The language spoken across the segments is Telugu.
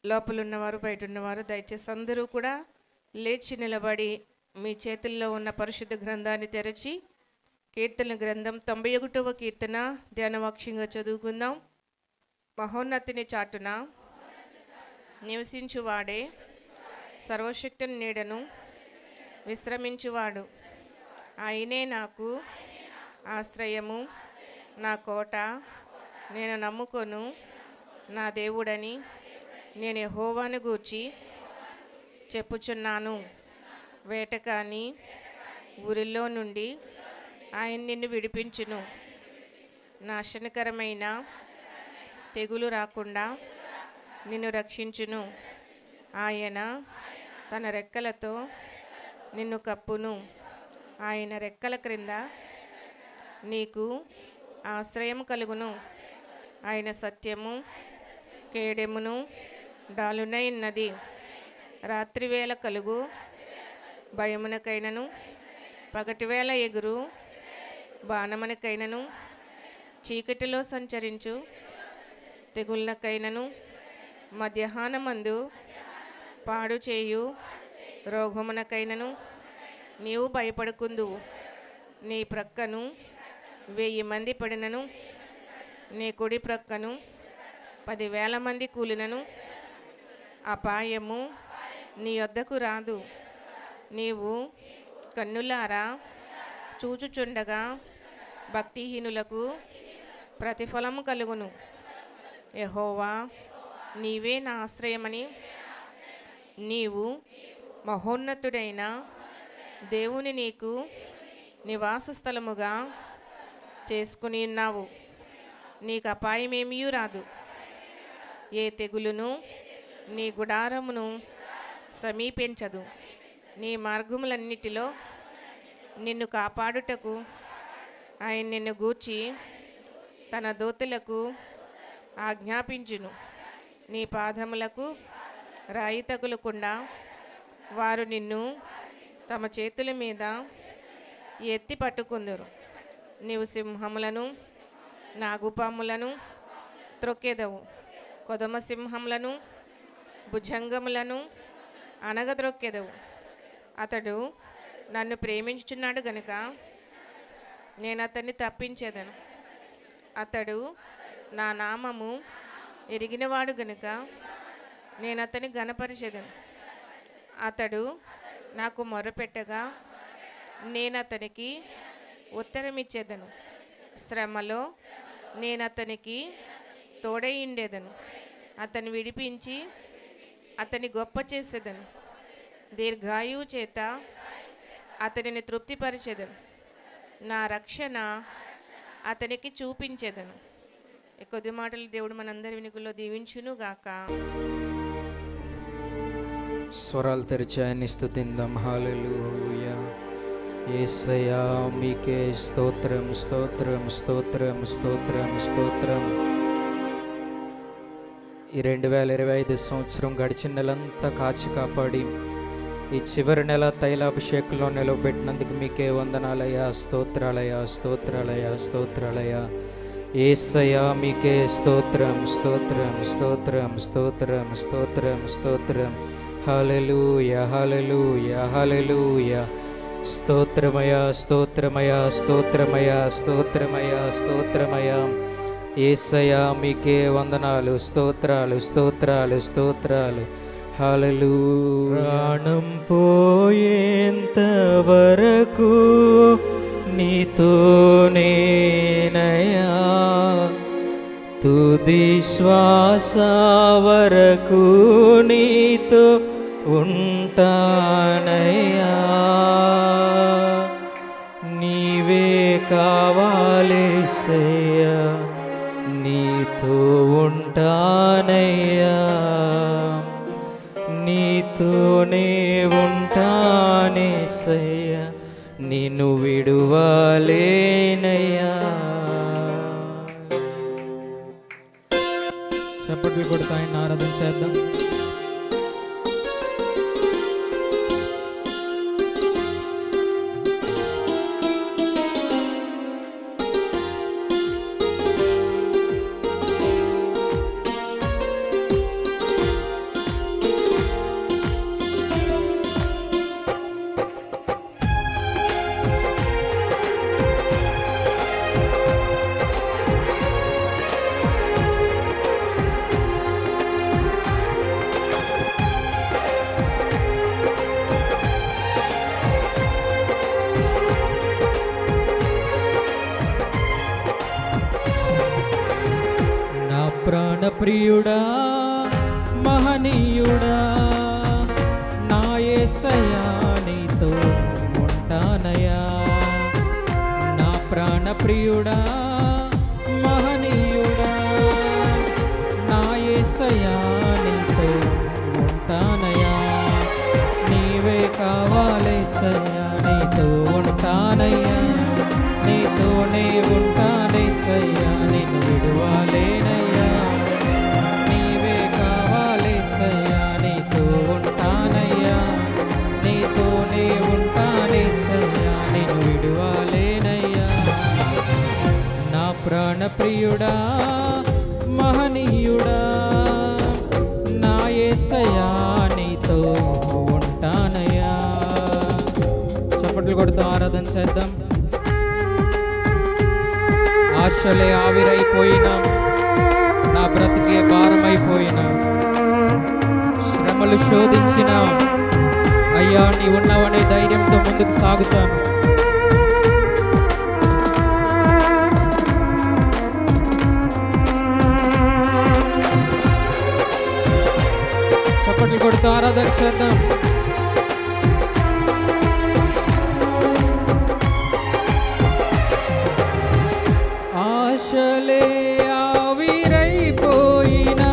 లోపల ఉన్నవారు బయట ఉన్నవారు దయచేసి అందరూ కూడా లేచి నిలబడి మీ చేతుల్లో ఉన్న పరిశుద్ధ గ్రంథాన్ని తెరచి కీర్తన గ్రంథం 91వ కీర్తన ధ్యానవాక్యంగా చదువుకుందాం. మహోన్నతిని చాటున నివసించువాడే సర్వశక్తుని నీడను విశ్రమించువాడు. ఆయనే నాకు ఆశ్రయము, నా కోట, నేను నమ్ముకొను నా దేవుడని నేను యెహోవాను గూర్చి చెప్పుచున్నాను. వేటకాని ఊరిలో నుండి ఆయన నిన్ను విడిపించును. నాశనకరమైన తెగులు రాకుండా నిన్ను రక్షించును. ఆయన తన రెక్కలతో నిన్ను కప్పును. ఆయన రెక్కల క్రింద నీకు ఆశ్రయం కలుగును. ఆయన సత్యము కేడెమును డాలునై ఉన్నది. రాత్రివేళ కలుగు భయమునకైనను, పగటివేళ ఎగురు బాణమునకైనను, చీకటిలో సంచరించు తెగుళ్ళకైనను, మధ్యాహ్నమందు పాడు చేయు రోగమునకైనను నీవు భయపడకుందువు. నీ ప్రక్కను 1000 మంది పడినను, నీ కుడి ప్రక్కను 10,000 మంది కూలినను అపాయము నీ యొద్దకు రాదు. నీవు కన్నులారా చూచుచుండగా భక్తిహీనులకు ప్రతిఫలము కలుగును. యెహోవా నీవే నా ఆశ్రయమని నీవు మహోన్నతుడైన దేవుని నీకు నివాస స్థలముగా చేసుకుని ఉన్నావు. నీకు అపాయమేమీ రాదు. ఏ తెగులును నీ గుడారమును సమీపించదు. నీ మార్గములన్నిటిలో నిన్ను కాపాడుటకు ఆయన నిన్ను గూర్చి తన దూతలకు ఆజ్ఞాపించును. నీ పాదములకు రాయి తగులకుండా వారు నిన్ను తమ చేతుల మీద ఎత్తి పట్టుకుందురు. నీవు సింహములను నాగుపాములను త్రొక్కెదవు. కొదమ సింహములను భుజంగములను అనగద్రొక్కెదవు. అతడు నన్ను ప్రేమించుచున్నాడు గనుక నేను అతన్ని తప్పించేదను. అతడు నా నామము ఎరిగినవాడు గనుక నేను అతన్ని ఘనపరిచెదను. అతడు నాకు మొరపెట్టగా నేను అతనికి ఉత్తరమిచ్చేదను. శ్రమలో నేను అతనికి తోడై ఉండేదను. అతన్ని విడిపించి అతని గొప్ప చేసేదను. దీర్ఘాయువు చేత అతనిని తృప్తిపరిచెదను. నా రక్షణ అతనికి చూపించేదను. ఈ కొద్ది మాటలు దేవుడు మనందరి వినుకుల్లో దీవించును గాక. స్వరాలు తెరిచి ఆయన్ని స్తుతిందాం. హల్లెలూయా. యేసయ్యా మీకే స్తోత్రం, స్తోత్రం, స్తోత్రం, స్తోత్రం, స్తోత్రం. ఈ 2025 సంవత్సరం గడిచిన నెలంతా కాచి కాపాడి ఈ చివరి నెల తైలాభిషేకంలో నిలవబెట్టినందుకు మీకే వందనాలయ్యా, స్తోత్రాలయ్యా, స్తోత్రాలయ్యా, స్తోత్రాలయ్యా. యేసయ్యా మీకే స్తోత్రం, స్తోత్రం, స్తోత్రం, స్తోత్రం, స్తోత్రం, స్తోత్రం. హల్లెలూయా, హల్లెలూయా, హల్లెలూయా. స్తోత్రమయా, స్తోత్రమయా, స్తోత్రమయా, స్తోత్రమయా, స్తోత్రమయా. యేసయ్యా మీకే వందనాలు, స్తోత్రాలు, స్తోత్రాలు, స్తోత్రాలు. హల్లెలూయా. ప్రాణం పోయేంత వరకు నీతోనేనయ్యా, తుది శ్వాస వరకు నీతో ఉంటానయ్యా. నీవే కావాలేసయ్యా, నీతో ఉంటానయ్యా, నీతోనే ఉంటానేసయ్యా, నిన్ను విడువలేనయ్యా. చప్పట్లు కొడుతూ ఆయన ఆరాధన చేద్దాం. ప్రియుడా మహనీయుడా నా యేసయ్యా నీతో ఉంటానయ్యా. నా ప్రాణ ప్రియుడా మహనీయుడా నా యేసయ్యా నీతో ఉంటానయ్యా. నీవే కావాలేసయ్యా నీతో ఉంటానయ్యా. నీతోనే ఉంటానేసయ్యా నిన్ను విడువాలేనయ్యా. నీవే కావాలేసయ్యా నీతో ఉంటానయ్యా. నీతోనే ఉంటానేసయ్యా నిన్ను విడువాలేనయ్యా. నా ప్రాణ ప్రియుడా మహనీయుడా నా యేసయ్యా నీతో ఉంటానయ్యా. చప్పట్లు కొడుతూ ఆరాధన చేద్దాం. ఆశలే ఆవిరైపోయినా, నా బ్రతికే భారమైపోయినా, శ్రమలు శోధించిన అయ్యా నీ ఉన్నావనే ధైర్యంతో ముందుకు సాగుతాను. చప్పట్లు కొడుతూ ఆరాధన చేద్దాం. ఆశలే ఆవిరైపోయినా,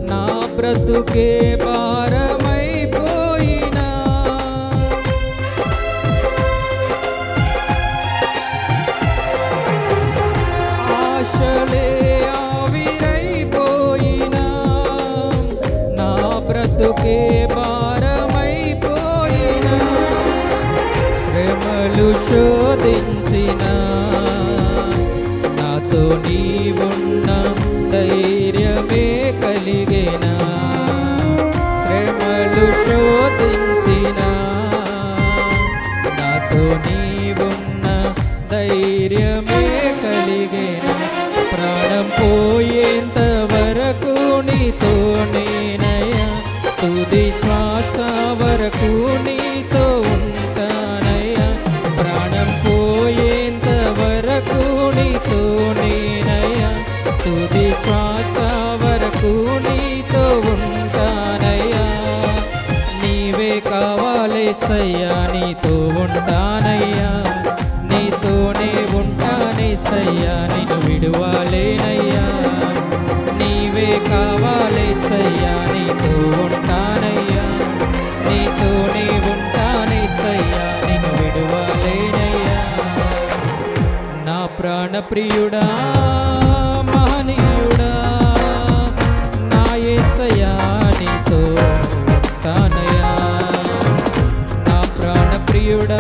నా బ్రతుకే భారమైపోయినా, ఆశలే ఆవిరైపోయినా, నా బ్రతుకే భారమైపోయినా, శ్రమలు శోధించిన నాతో నీవున్న ధైర్యమే కలిగేనా. శ్రమలు శోధించిన నాతో నీవున్న ధైర్యమే కలిగేనా. ప్రాణం పోయేంత వరకు నీతో నేనయ్యా. తుది శ్వాస వరకు నీతో ఉంటానయ్యా. ప్రాణం పోయేంత వరకు నీతో నేనయ్యా. తుది శ్వాస వరకు నీతో ఉంటానయ్యా. నీవే కావాలేసయ్యా నీతో ఉంటానయ్యా. నీతోనే ఉంటానేసయ్యా నిన్ను విడువాలేనయ్యా. నీవే కావాలేసయ్యా నీతో ఉంటానయ్యా. నీతోనే ఉంటానేసయ్యా నిన్ను విడువాలేనయ్యా. నా ప్రాణ ప్రియుడా మహనీయుడా నా యేసయ్యా నీతో ఉంటానయ్యా. నా ప్రాణ ప్రియుడా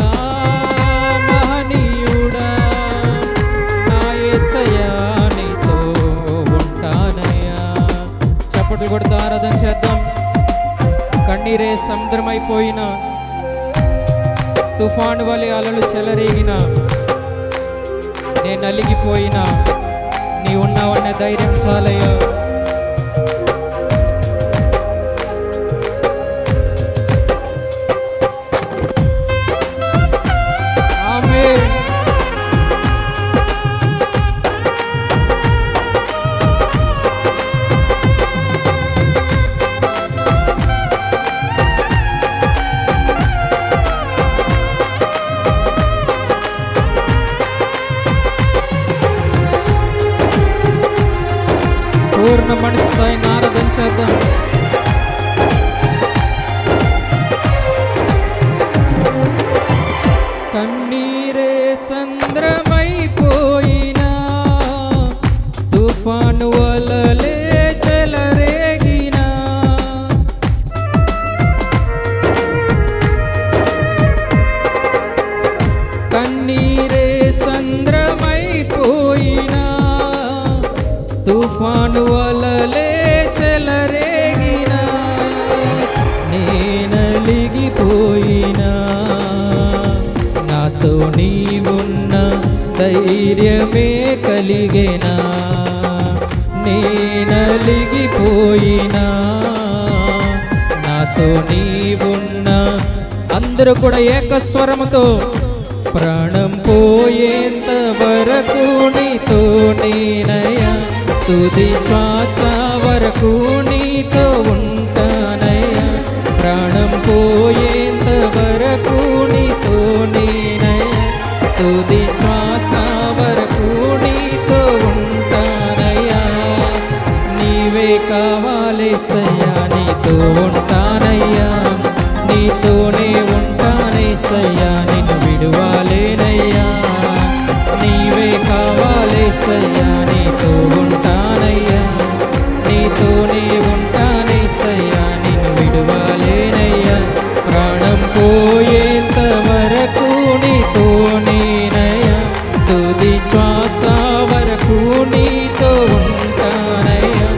మహనీయుడా నా యేసయ్యా నీతో ఉంటానయ్యా. చప్పట్లు కొడుతూ ఆరాధన చేద్దాం. కన్నీరే సముద్రమైపోయిన, తుఫాను వలె అలలు చెలరేగిన, నేను నలిగిపోయినా నీ ఉన్నావన్న ధైర్యం చాలయ్యా. ఆమేన్. పూర్ణ మనసుతో ఆరాధన చేద్దాం. కన్నీరే సంద్రమైపోయినా, తుఫాను వలలే చెలరేగినా, కన్నీరే సంద్రమైపోయినా, తుఫాను వలలే చెలరేగినా, నేనలిగిపోయినా, నాతో నీవున్న ధైర్యమే కలిగేనా. నేనలిగిపోయినా, నాతో నీవున్న. అందరూ కూడా ఏకస్వరముతో ప్రాణం పోయేంత వరకు నీతో నేనయ్యా. తుది శ్వాస వరకు నీతో ఉంటానయ్యా, ప్రాణం పోయేంత వరకు నీతో నేనయ్యా, తుది శ్వాస వరకు నీతో ఉంటానయ్యా. నీవే కావాలేసయ్యా, నీతో ఉంటానయ్యా, నీతోనే ఉంటానేసయ్యా, నిన్ను విడువాలేనయ్యా. నీవే కావాలేసయ్యా, నీతో ఉంటానయ్యా, నీతోనే ఉంటానేసయ్యా, నిన్ను విడువాలేనయ్యా. ప్రాణం పోయేంత వరకు నీతో నేనయ్యా, తుది శ్వాస వరకు నీతో ఉంటానయ్యా,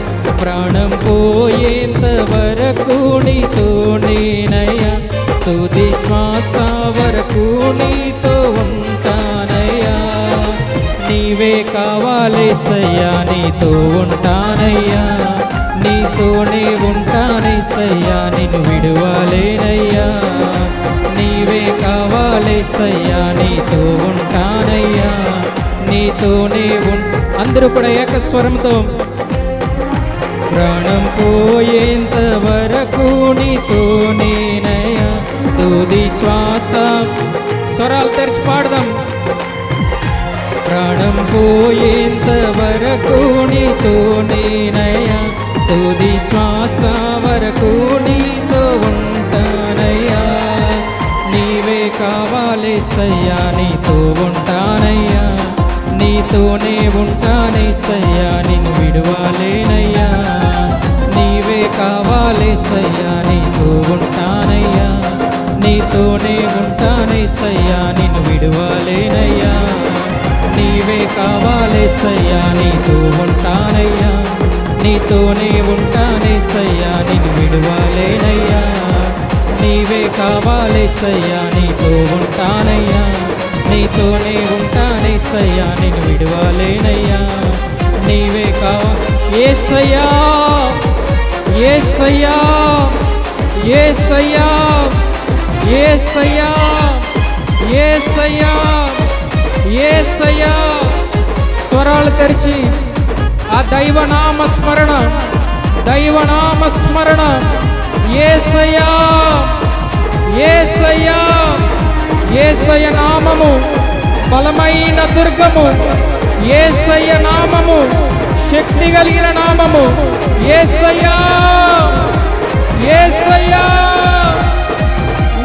ప్రాణం పోయేంత వరకు నీతో నేనయ్యా, తుది శ్వాస వరకు నీతో ఉంటానయ్యా. నీవే కావాలేసయ్యా, నీతో ఉంటానయ్యా, నీతోనే ఉంటానేసయ్యా, నిన్ను విడువాలేనయ్యా. నీవే కావాలేసయ్యా, నీతో ఉంటానయ్యా, నీతోనే అందరూ కూడా ఏకస్వరంతో ప్రాణం పోయేంత వరకు నీతో నేనయ్యా, తుది శ్వాస. స్వరాలు తెరిచి పాడదాం. ప్రాణం పోయేంత వరకు నీతో నేనయ్యా, తుది శ్వాస వరకు నీతో ఉంటానయ్యా. నీవే కావాలేసయ్యా, నీతో ఉంటానయ్యా, నీతోనే ఉంటానేసయ్యా, నిన్ను విడువాలేనయ్యా. నీవే కావాలేసయ్యా, నీతో ఉంటానయ్యా, నీతోనే ఉంటానేసయ్యా, నిన్ను విడువాలేనయ్యా. నీవే కావాలేసయ్యా, నీతో ఉంటానయ్యా, నీతోనే ఉంటానేసయ్యా, నిన్ను విడువాలేనయ్యా. నీవే కావాలేసయ్యా, నీతో ఉంటానయ్యా, నీతోనే ఉంటానేసయ్యా, నిన్ను విడువాలేనయ్యా. నీవే యేసయ్యా, యేసయ్యా, యేసయ్యా, యేసయ్యా, యేసయ్యా, యేసయ్యా. స్వరాలు తెరిచి ఆ దైవనామ స్మరణ, దైవనామ స్మరణ. యేసయ్యా, యేసయ్యా, యేసయ్య నామము బలమైన దుర్గము, యేసయ్య నామము శక్తి కలిగిన నామము. యేసయ్యా, యేసయ్యా,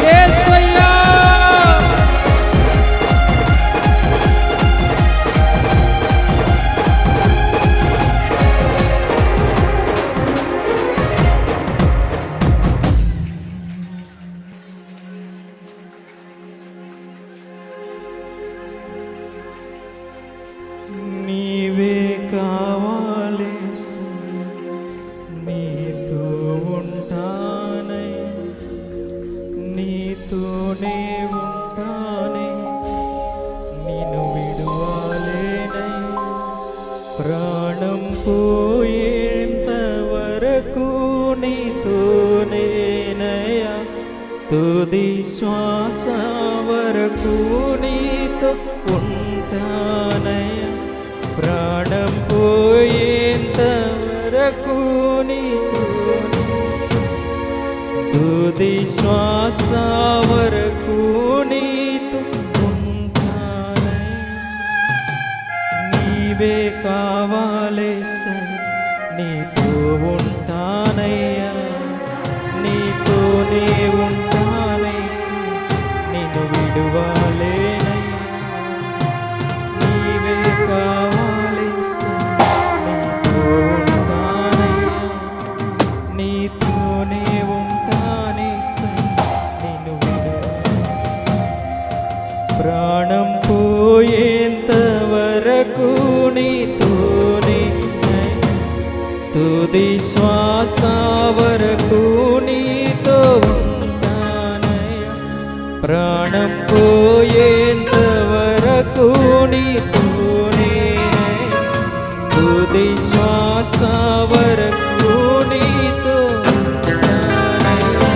యేసయ్యా. నీవే కావాలేసయ్యా, నీతో ఉంటానయ్యా, నీతోనే ఉంటానేసయ్యా, నిన్ను విడువాలేనయ్యా. ప్రాణం పోయేంత వరకు నీతో నేనయ్యా, తుది శ్వాస వరకు నీతో ఉంటానయ్యా. ప్రాణం పోయేంత వరకు నీతో, తుది శ్వాస వరకు నీతో ఉంటానయ్యా. నీవే కావాలేసయ్యా, నీతో ఉంటానయ్యా, నీతోనే ఉంటానేసయ్యా, నిన్ను విడువాలేనయ్యా. నీవే కావాలేసయ్యా, నీతో ఉంటానయ్యా, నీతోనే ఉంటానేసయ్యా, నిన్ను విడువాలేనయ్యా. ప్రాణం పోయేంత వరకు నీతోనే, తుది శ్వాస వరకు నీతో ఉంటానయ్యా. ప్రాణం పోయేంత వరకు నీతోనే, తుది శ్వాస వరకు నీతో ఉంటానయ్యా.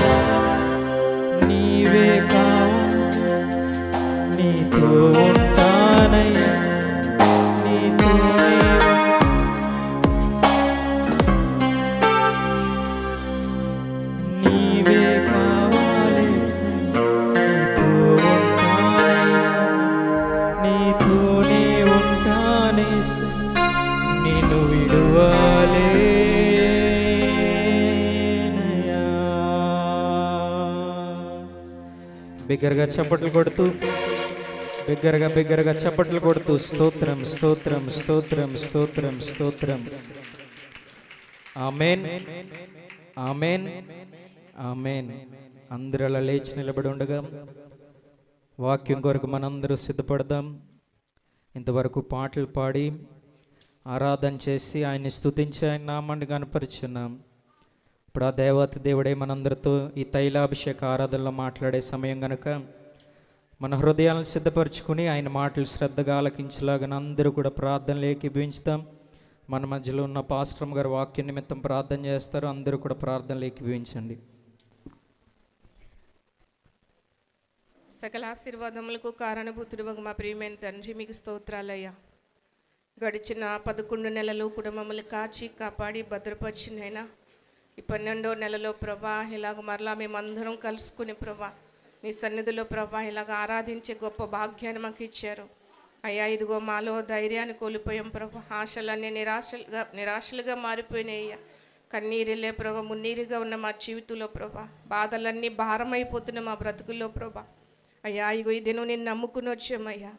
నీవే కావాలి, నీతో ఉంటానయ్యా, నీతోనే బిగ్గరగా చప్పట్లు కొడుతూ బిగ్గరగా చప్పట్లు కొడుతూ స్తోత్రం స్తోత్రం స్తోత్రం స్తోత్రం స్తోత్రం. ఆమేన్ ఆమేన్ ఆమేన్. అందరూ అలా లేచి నిలబడి ఉండగా వాక్యం కొరకు మనందరూ సిద్ధపడదాం. ఇంతవరకు పాటలు పాడి ఆరాధన చేసి ఆయన్ని స్తుతించి ఆయన నామాన్ని కనపరుచున్నాం. ఇప్పుడు ఆ దేవత దేవుడే మనందరితో ఈ తైలాభిషేక ఆరాధనలో మాట్లాడే సమయం గనుక మన హృదయాలను సిద్ధపరచుకుని ఆయన మాటలు శ్రద్ధగా ఆలకించలాగా అందరూ కూడా ప్రార్థనలు ఏకీభవించుతాం. మన మధ్యలో ఉన్న పాస్టర్ గారు వాక్య నిమిత్తం ప్రార్థన చేస్తారు. అందరూ కూడా ప్రార్థనలు ఏకీభవించండి. సకల ఆశీర్వాదములకు కారణభూతుడు మా ప్రియమైన తండ్రి, మీకు స్తోత్రాలయ్యా. గడిచిన 11 నెలలు కూడా మమ్మల్ని కాచి కాపాడి భద్రపరిచినైనా ఈ 12వ నెలలో ప్రభా ఇలాగ మరలా మేమందరం కలుసుకుని ప్రభా మీ సన్నిధిలో ప్రభా ఇలాగ ఆరాధించే గొప్ప భాగ్యాన్ని మాకు ఇచ్చారు అయ్యా. ఇదిగో మాలో ధైర్యాన్ని కోల్పోయాం ప్రభా. ఆశలన్నీ నిరాశలుగా మారిపోయినాయి అయ్యా. కన్నీరులే ప్రభా, మున్నీరుగా ఉన్న మా జీవితంలో ప్రభా, బాధలన్నీ భారమైపోతున్న మా బ్రతుకుల్లో ప్రభా అయ్యా. ఇగో ఈ దినం నేను నమ్ముకుని వచ్చామయ్యా,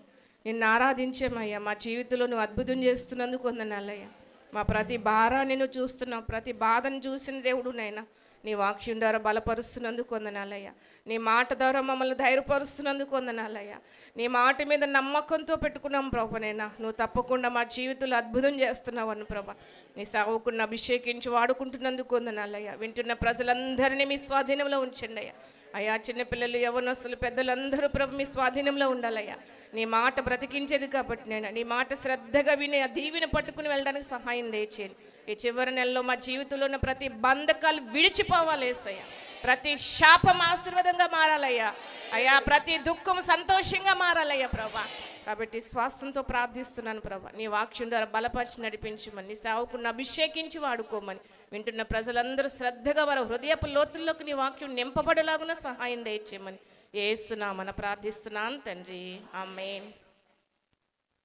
నిన్ను ఆరాధించామయ్యా. మా జీవితంలో నువ్వు అద్భుతం చేస్తున్నందుకు వందనాలయ్యా. మా ప్రతి భారాన్ని నువ్వు చూస్తున్నావు, ప్రతి బాధను చూసిన దేవుడు నైనా నీ వాక్యం ద్వారా బలపరుస్తున్నందుకు వందనాలయ్యా. నీ మాట ద్వారా మమ్మల్ని ధైర్యపరుస్తున్నందుకు వందనాలయ్యా. నీ మాట మీద నమ్మకంతో పెట్టుకున్నాం ప్రభనైనా, నువ్వు తప్పకుండా మా జీవితంలో అద్భుతం చేస్తున్నావు అను ప్రభా. నీ సేవకుని అభిషేకించి వాడుకుంటున్నందుకు వందనాలయ్యా. వింటున్న ప్రజలందరినీ మీ స్వాధీనంలో ఉంచండి అయ్యా. అయ్యా చిన్నపిల్లలు, యవ్వనస్తులు, పెద్దలందరూ ప్రభు మీ స్వాధీనంలో ఉండాలయ్యా. నీ మాట బ్రతికించేది కాబట్టి నేను నీ మాట శ్రద్ధగా విని ఆ దీవిని పట్టుకుని వెళ్ళడానికి సహాయం దయచేయండి. ఈ చివరి నెలలో మా జీవితంలో ఉన్న ప్రతి బంధకాలు విడిచిపోవాలి యేసయ్యా. ప్రతి శాపం ఆశీర్వాదంగా మారాలయ్యా. అయ్యా ప్రతి దుఃఖం సంతోషంగా మారాలయ్యా ప్రభా. కాబట్టి శ్వాసంతో ప్రార్థిస్తున్నాను ప్రభా, నీ వాక్యం ద్వారా బలపరిచి నడిపించమని, నీ సేవకుని అభిషేకించి వాడుకోమని, వింటున్న ప్రజలందరూ శ్రద్ధగా వారి హృదయపు లోతుల్లోకి నీ వాక్యం నింపబడేలాగున సహాయం దయచేయమని యేసునామమున ప్రార్థిస్తున్నాను తండ్రి, ఆమేన్.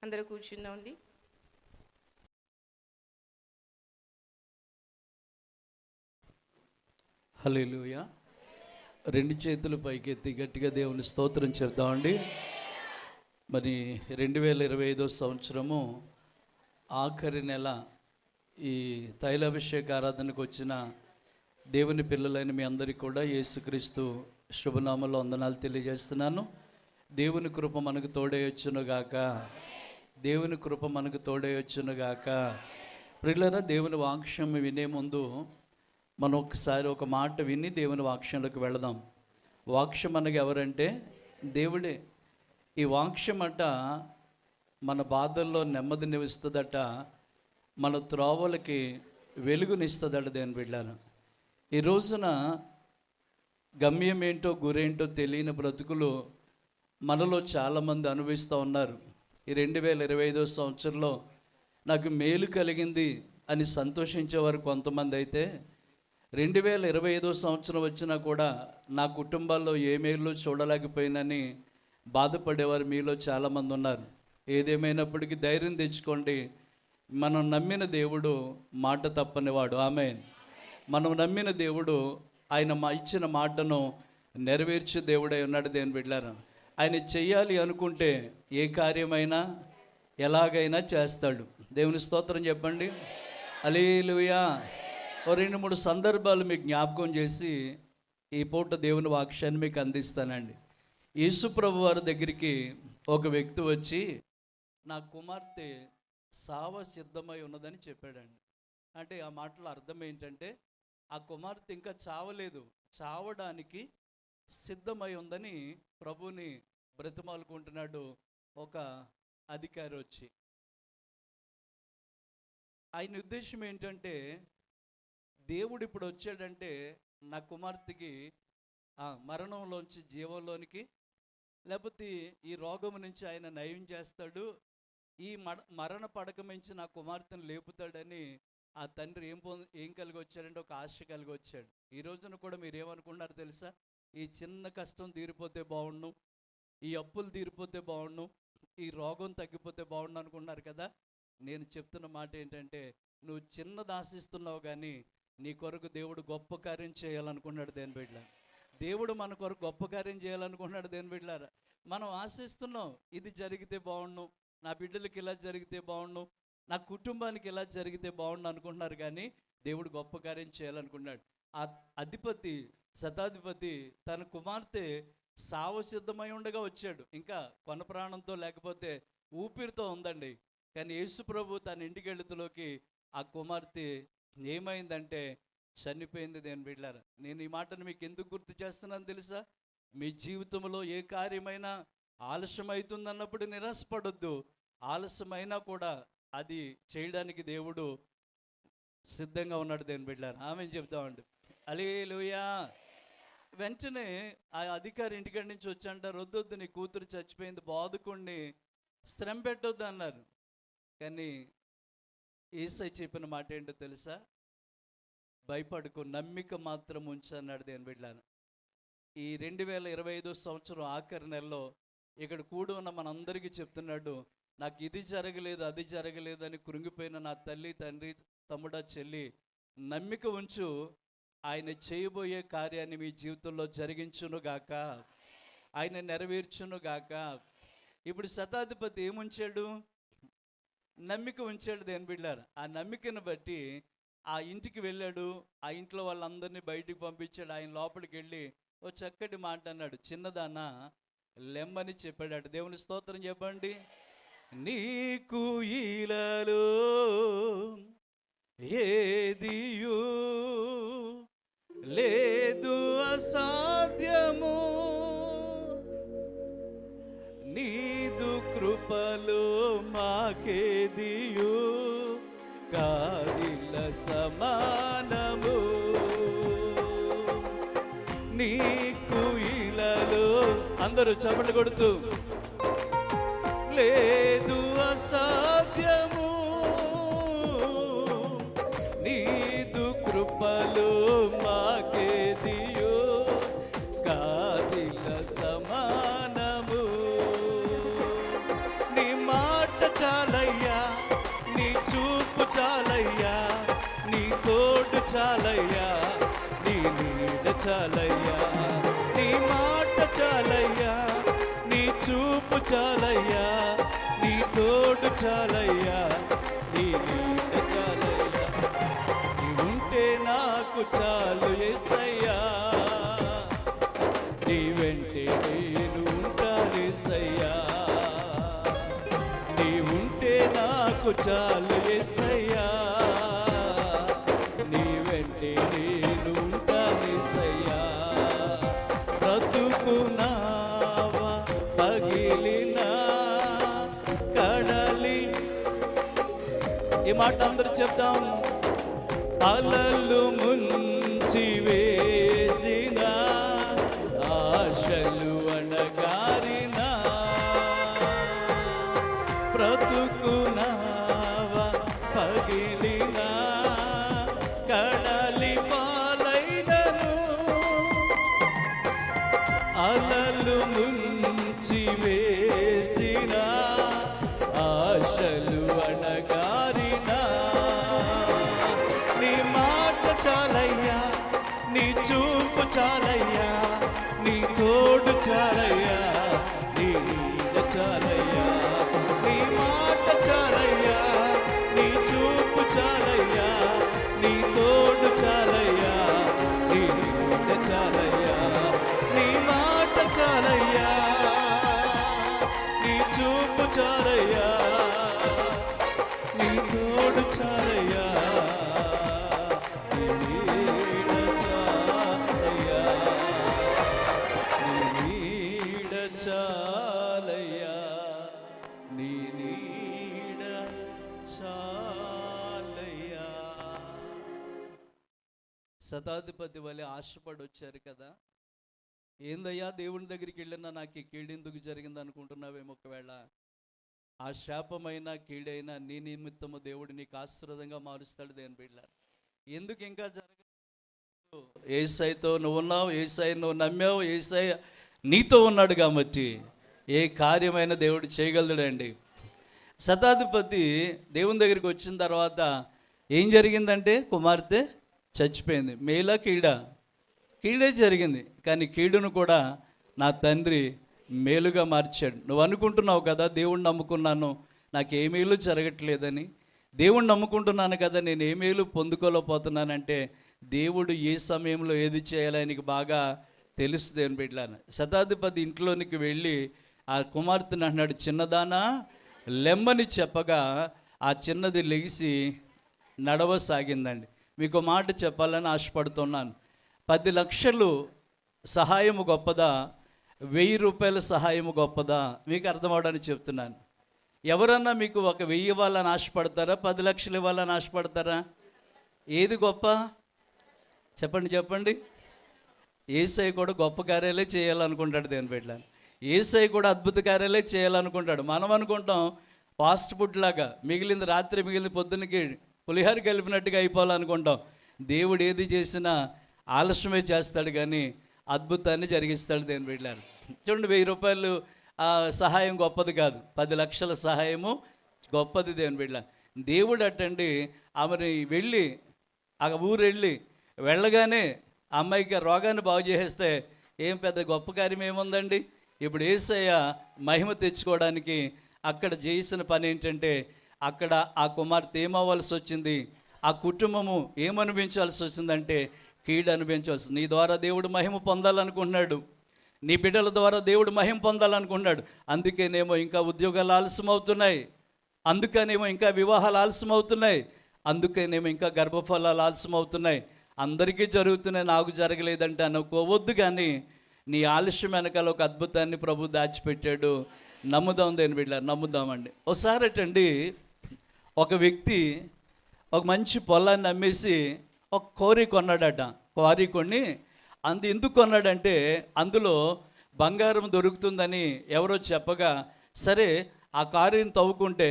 అందరూ కూర్చుందామండి. హల్లెలూయా. 2 చేతులు పైకెత్తి గట్టిగా దేవుని స్తోత్రం చెప్తామండి. మరి 2025 సంవత్సరము ఆఖరి నెల ఈ తైలాభిషేక ఆరాధనకు వచ్చిన దేవుని పిల్లలైన మీ అందరికీ కూడా యేసుక్రీస్తు శుభనామంలో వందనాలు తెలియజేస్తున్నాను. దేవుని కృప మనకు తోడేయొచ్చునుగాక, దేవుని కృప మనకు తోడేయొచ్చునుగాక. ప్రియులారా, దేవుని వాక్యం వినే ముందు మనం ఒకసారి ఒక మాట విని దేవుని వాక్యంలోకి వెళదాం. వాక్యం మనకు ఎవరంటే దేవుడే. ఈ వాక్యం అట మన బాధల్లో నెమ్మదినిస్తుందట, మన త్రోవలకి వెలుగునిస్తుందట. దేవుని బిడ్డలారా, ఈ రోజున గమ్యం ఏంటో గురేంటో తెలియని బ్రతుకులు మనలో చాలామంది అనుభవిస్తూ ఉన్నారు. ఈ 2025 సంవత్సరంలో నాకు మేలు కలిగింది అని సంతోషించేవారు కొంతమంది అయితే, 2025 సంవత్సరం వచ్చినా కూడా నా కుటుంబాల్లో ఏ మేలు చూడలేకపోయినని బాధపడేవారు మీలో చాలామంది ఉన్నారు. ఏదేమైనప్పటికీ ధైర్యం తెచ్చుకోండి. మనం నమ్మిన దేవుడు మాట తప్పనివాడు. ఆమేన్. మనం నమ్మిన దేవుడు ఆయన ఇచ్చిన మాటను నెరవేర్చే దేవుడై ఉన్నాడు. దేవుని బిడ్డలారా, ఆయన చెయ్యాలి అనుకుంటే ఏ కార్యమైనా ఎలాగైనా చేస్తాడు. దేవుని స్తోత్రం చెప్పండి. హల్లెలూయా. 2-3 సందర్భాలు మీకు జ్ఞాపకం చేసి ఈ పూట దేవుని వాక్యాన్ని మీకు అందిస్తానండి. యేసు ప్రభు వారి దగ్గరికి ఒక వ్యక్తి వచ్చి, నా కుమార్తె సావ సిద్ధమై ఉన్నదని చెప్పాడండి. అంటే ఆ మాటల అర్థం ఏంటంటే, ఆ కుమార్తె ఇంకా చావలేదు, చావడానికి సిద్ధమై ఉందని ప్రభుని బ్రతిమాలుకుంటున్నాడు ఒక అధికారి వచ్చి. ఆయన ఉద్దేశం ఏంటంటే, దేవుడు ఇప్పుడు వచ్చాడంటే నా కుమార్తెకి మరణంలోంచి జీవంలోనికి, లేకపోతే ఈ రోగం నుంచి ఆయన నయం చేస్తాడు, ఈ మరణ పడక నుంచి నా కుమార్తెను లేపుతాడని ఆ తండ్రి ఏం కలిగి వచ్చాడంటే ఒక ఆశ కలిగి వచ్చాడు. ఈ రోజున కూడా మీరు ఏమనుకున్నారు తెలుసా? ఈ చిన్న కష్టం తీరిపోతే బాగుండు, ఈ అప్పులు తీరిపోతే బాగుండు, ఈ రోగం తగ్గిపోతే బాగుండు అనుకున్నారు కదా. నేను చెప్తున్న మాట ఏంటంటే, నువ్వు చిన్నది ఆశిస్తున్నావు కానీ నీ కొరకు దేవుడు గొప్ప కార్యం చేయాలనుకున్నాడు. దేని బిడ్డ, దేవుడు మన కొరకు గొప్ప కార్యం చేయాలనుకుంటున్నాడు. దేని బిడ్డలారా, మనం ఆశిస్తున్నాం, ఇది జరిగితే బాగుండు, నా బిడ్డలకి ఇలా జరిగితే బాగుండు, నా కుటుంబానికి ఇలా జరిగితే బాగుండు అనుకుంటున్నారు. కానీ దేవుడు గొప్ప కార్యం చేయాలనుకున్నాడు. ఆ అధిపతి, శతాధిపతి తన కుమార్తె సావసిద్ధమై ఉండగా వచ్చాడు. ఇంకా కొన ప్రాణంతో లేకపోతే ఊపిరితో ఉందండి. కానీ యేసు ప్రభు తన ఇంటికి వెళుతులోకి ఆ కుమార్తె ఏమైందంటే చనిపోయింది. దేని బిడ్డలారా, నేను ఈ మాటను మీకు ఎందుకు గుర్తు చేస్తున్నాను తెలుసా? మీ జీవితంలో ఏ కార్యమైనా ఆలస్యం అవుతుందన్నప్పుడు నిరాశపడొద్దు. ఆలస్యమైనా కూడా అది చేయడానికి దేవుడు సిద్ధంగా ఉన్నాడు. దేని బిడ్డలారా, ఆమె చెప్తామండి. హల్లెలూయా. వెంటనే ఆ అధికారి ఇంటికాడి నుంచి వచ్చి అంటారు, వద్దొద్దు, నీ కూతురు చచ్చిపోయింది, బాదుకోండి, శ్రమ పెట్టొద్దు అన్నారు. కానీ యేసయ్య చెప్పిన మాట ఏంటో తెలుసా? భయపడుకో, నమ్మిక మాత్రం ఉంచు అన్నాడు. దేని బిడ్డలారా, ఈ 2025 సంవత్సరం ఆఖరి నెలలో ఇక్కడ కూడి ఉన్న మనందరికీ చెప్తున్నాడు, నాకు ఇది జరగలేదు, అది జరగలేదు అని కృంగిపోయిన నా తల్లి, తండ్రి, తమ్ముడా, చెల్లి, నమ్మిక ఉంచు, ఆయన చేయబోయే కార్యాన్ని మీ జీవితంలో జరిగించునుగాక, ఆయన నెరవేర్చునుగాక. ఇప్పుడు శతాధిపతి ఏముంచాడు? నమ్మిక ఉంచాడు. దేని బిడ్డలారా, ఆ నమ్మికను బట్టి ఆ ఇంటికి వెళ్ళాడు. ఆ ఇంట్లో వాళ్ళందరినీ బయటికి పంపించాడు. ఆయన లోపలికి వెళ్ళి ఓ చక్కటి మాట అన్నాడు, చిన్నదానా లెమ్మని చెప్పాడు. దేవుని స్తోత్రం చెప్పండి. నీకు ఈలలో ఏదియు లేదు అసాధ్యము, నీదు కృపలో మాకేదియు కాదిల సమానము, నీకు ఇలలో అందరూ చప్పట్లు కొడుతూ లేదు అసాధ్యము, నీదు కృపలో మాకేదియో కాదిల సమానము, నీ మాట చాలయ్యా, నీ చూపు చాలయ్యా, నీ తోడు చాలయ్యా, నీ నీడ చాలయ్యా, నీ మాట చాలయ్యా, నీ చూపు చాలయ్యా, నీ తోడు చాలయ్యా, నీ నీడ చాలయ్యా, నీ ఉంటే నాకు చాలు యేసయ్యా, నీ వెంటే నేను ఉంటాను యేసయ్యా, నీ ఉంటే నాకు చాలు యేసయ్యా, నీ వెంటే నేను ఉంటాను యేసయ్యా, బ్రతుకునావా పగిలిన కడలి. ఈ మాట అందరూ చెప్తాం. అలలు ముంచి వేసిన ఆశలు అణగారిన బ్రతుకునావా పగిలిన కడలి పాలైనను, అలలు ముంచి వేసిన ఆశలు అణగారిన, నీ మాట చాలయ్యా, నీ చూపు చాలయ్యా, నీ తోడు చాలయ్యా, నీ నీడ చాలయ్యా, నీ మాట చాలయ్యా, నీ చూపు చాలయ్యా, నీ తోడు చాలయ్యా, నీ నీడ చాలయ్యా, నీ మాట చాలయ్యా, నీ చూపు చాలయ్యా, నీ తోడు చాలయ్యా, నీ నీడ చాలయ్యా, నీ నీడ చాలయ్యా, నీ నీడ చాలయ్యా. శతాధిపతి వలె ఆశపడి వచ్చారు కదా, ఏందయ్యా దేవుని దగ్గరికి వెళ్ళినా నాకు ఈ కీడెందుకు జరిగింది అనుకుంటున్నావేమో. ఒకవేళ ఆ శాపమైన కీడైనా నీ నిమిత్తము దేవుడు నీకు ఆశీర్వాదంగా మారుస్తాడు. దేని బిడ్డలారా, ఎందుకు ఇంకా జరగదు? యేసయ్యతో నువ్వు ఉన్నావు, యేసయ్య నువ్వు నమ్మావు, యేసయ్య నీతో ఉన్నాడు కాబట్టి ఏ కార్యమైన దేవుడు చేయగలడండి. శతాధిపతి దేవుని దగ్గరికి వచ్చిన తర్వాత ఏం జరిగిందంటే కుమార్తె చచ్చిపోయింది. మేలా కీడా? కీడే జరిగింది, కానీ కీడును కూడా నా తండ్రి మేలుగా మార్చాడు. నువ్వు అనుకుంటున్నావు కదా, దేవుణ్ణి నమ్ముకున్నాను నాకు ఏ మేలు జరగట్లేదని, దేవుణ్ణి నమ్ముకుంటున్నాను కదా నేను ఏ మేలు పొందుకోలేకపోతున్నానంటే, దేవుడు ఏ సమయంలో ఏది చేయాలో ఆయనకి బాగా తెలుస్తుంది అని బిడ్డలాను. శతాధిపతి ఇంట్లోనికి వెళ్ళి ఆ కుమార్తెను అన్నాడు, చిన్నదానా లెమ్మని చెప్పగా ఆ చిన్నది లెగిసి నడవసాగిందండి. మీకు మాట చెప్పాలని ఆశపడుతున్నాను. 10 లక్షలు సహాయము గొప్పదా, 1000 రూపాయల సహాయము గొప్పదా? మీకు అర్థమవడానికి చెప్తున్నాను. ఎవరన్నా మీకు 1000 ఇవ్వాలని ఆశపడతారా, 10 లక్షలు ఇవ్వాలని ఆశపడతారా? ఏది గొప్ప చెప్పండి చెప్పండి. యేసయ్య కూడా గొప్ప కార్యాలే చేయాలనుకుంటాడు దేని బిడ్డలాను. యేసయ్య కూడా అద్భుత కార్యాలే చేయాలనుకుంటాడు. మనం అనుకుంటాం ఫాస్ట్ ఫుడ్ లాగా మిగిలింది రాత్రి మిగిలింది పొద్దున్నకి పులిహోర కలిపినట్టుగా అయిపోవాలనుకుంటాం. దేవుడు ఏది చేసినా ఆలస్యమే చేస్తాడు, కానీ అద్భుతాన్ని జరిగిస్తాడు దేని బిడ్డలాను. చూడండి, 1000 రూపాయలు సహాయం గొప్పది కాదు, 10 లక్షల సహాయము గొప్పది దేని బిడ్డ. దేవుడు అట్టండి ఆమెని వెళ్ళి ఆ ఊరు వెళ్ళగానే అమ్మాయికి రోగాన్ని బాగు చేసేస్తే ఏం పెద్ద గొప్ప కార్యం ఏముందండి. ఇప్పుడు యేసయ్య మహిమ తెచ్చుకోవడానికి అక్కడ చేసిన పని ఏంటంటే, అక్కడ ఆ కుమార్తె ఏమవ్వాల్సి వచ్చింది, ఆ కుటుంబము ఏమనిపించాల్సి వచ్చిందంటే కీడు అనుభవించవలసి. నీ ద్వారా దేవుడు మహిమ పొందాలనుకుంటున్నాడు, నీ బిడ్డల ద్వారా దేవుడు మహిమ పొందాలనుకుంటున్నాడు. అందుకేనేమో ఇంకా ఉద్యోగాలు ఆలస్యం అవుతున్నాయి, అందుకనేమో ఇంకా వివాహాలు ఆలస్యం అవుతున్నాయి, అందుకనేమో ఇంకా గర్భఫలాలు ఆలస్యం అవుతున్నాయి. అందరికీ జరుగుతున్నాయి, నాకు జరగలేదంటే అనుకోవద్దు. కానీ నీ ఆలస్యం వెనకాల ఒక అద్భుతాన్ని ప్రభు దాచిపెట్టాడు. నమ్ముదాం దేని బిడ్డ, నమ్ముదామండి. ఒకసారటండి ఒక వ్యక్తి ఒక మంచి పొలాన్ని అమ్మేసి ఒక కోరి కొన్నాడట. కోరి కొని ఎందుకు కొన్నాడంటే, అందులో బంగారం దొరుకుతుందని ఎవరో చెప్పగా, సరే ఆ క్వారీని తవ్వుకుంటే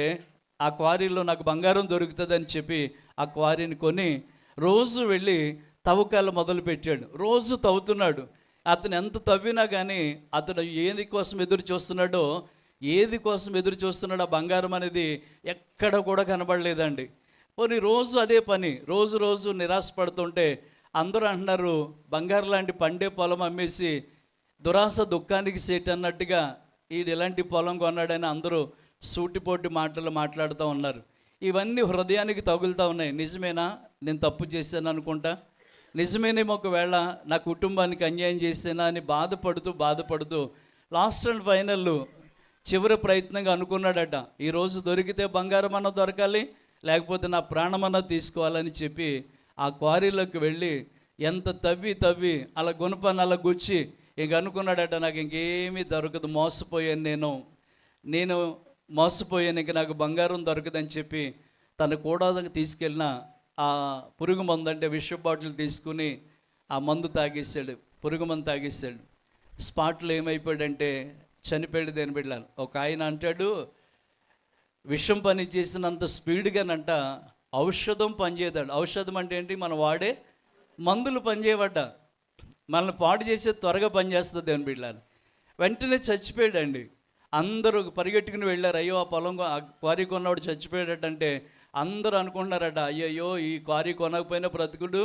ఆ క్వారీలో నాకు బంగారం దొరుకుతుందని చెప్పి ఆ క్వారీని కొని రోజు వెళ్ళి తవ్వకాలు మొదలుపెట్టాడు. రోజు తవ్వుతున్నాడు. అతను ఎంత తవ్వినా కానీ అతను ఏది కోసం ఎదురు చూస్తున్నాడో, ఏది కోసం ఎదురు చూస్తున్నాడో ఆ బంగారం అనేది ఎక్కడ కూడా కనబడలేదండి. పోనీ రోజు అదే పని, రోజు రోజు నిరాశపడుతుంటే అందరూ అంటున్నారు, బంగారు లాంటి పండే పొలం అమ్మేసి దురాశ దుఃఖానికి సేట్ అన్నట్టుగా ఈడు ఎలాంటి పొలం కొన్నాడని అందరూ సూటిపోటి మాటలు మాట్లాడుతూ ఉన్నారు. ఇవన్నీ హృదయానికి తగులుతూ ఉన్నాయి. నిజమేనా, నేను తప్పు చేశాను అనుకుంటా, నిజమేనేమో ఒకవేళ నా కుటుంబానికి అన్యాయం చేసేనా అని బాధపడుతూ లాస్ట్ అండ్ ఫైనల్ చివరి ప్రయత్నంగా అనుకున్నాడట, ఈరోజు దొరికితే బంగారం అన్న దొరకాలి, లేకపోతే నా ప్రాణమన్నా తీసుకోవాలని చెప్పి ఆ క్వారీలోకి వెళ్ళి ఎంత తవ్వి అలా గుణపాన్ని అలా గుచ్చి ఇంక అనుకున్నాడట, నాకు ఇంకేమీ దొరకదు, నేను మోసపోయాను, ఇంక నాకు బంగారం దొరకదని చెప్పి తన కూడా తీసుకెళ్ళిన ఆ పురుగు మందు అంటే విష బాటిల్ తీసుకుని ఆ మందు తాగేసాడు, పురుగు మందు తాగేసాడు. స్పాట్లో ఏమైపోయాడంటే చనిపోయాడు దేని బిడ్డలు. ఒక ఆయన అంటాడు, విషం పని చేసినంత స్పీడ్గానంట ఔషధం పనిచేయదాడు. ఔషధం అంటే ఏంటి, మనం వాడే మందులు పనిచేయబడ్డ, మనల్ని పాడు చేసే త్వరగా పనిచేస్తుంది దేని బిడ్డలు. వెంటనే చచ్చిపోయాడండి. అందరూ పరిగెట్టుకుని వెళ్ళారు, అయ్యో ఆ పొలం ఆ క్వారీ కొన్నవాడు చచ్చిపోయాడటంటే అందరూ అనుకుంటున్నారట, అయ్యయ్యో ఈ క్వారీ కొనకపోయినా బ్రతుకుడు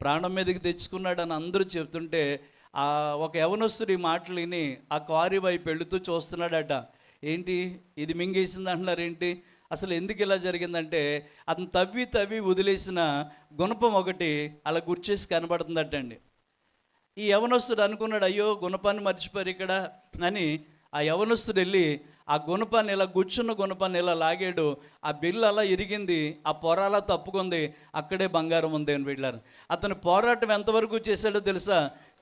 ప్రాణం మీదకి తెచ్చుకున్నాడని అందరూ చెప్తుంటే ఒక యవనస్తుడు ఈ మాటలు విని ఆ క్వారీ వైపు వెళుతూ చూస్తున్నాడట. ఏంటి ఇది మింగేసింది అంటున్నారు, ఏంటి అసలు ఎందుకు ఇలా జరిగిందంటే, అతను తవ్వి వదిలేసిన గుణపం ఒకటి అలా గుర్చేసి కనబడుతుందటండి. ఈ యవనస్తుడు అనుకున్నాడు, అయ్యో గుణపాన్ని మర్చిపోయారు ఇక్కడ అని ఆ యవనస్తుడు వెళ్ళి ఆ గుణపాన్ని ఇలా గుచ్చున్న గుణపాన్ని ఇలా లాగాడు. ఆ బిల్లు అలా ఇరిగింది, ఆ పొర అలా తప్పుకుంది, అక్కడే బంగారం ఉంది అని బిడ్డారు. అతను పోరాటం ఎంతవరకు చేశాడో తెలుసా,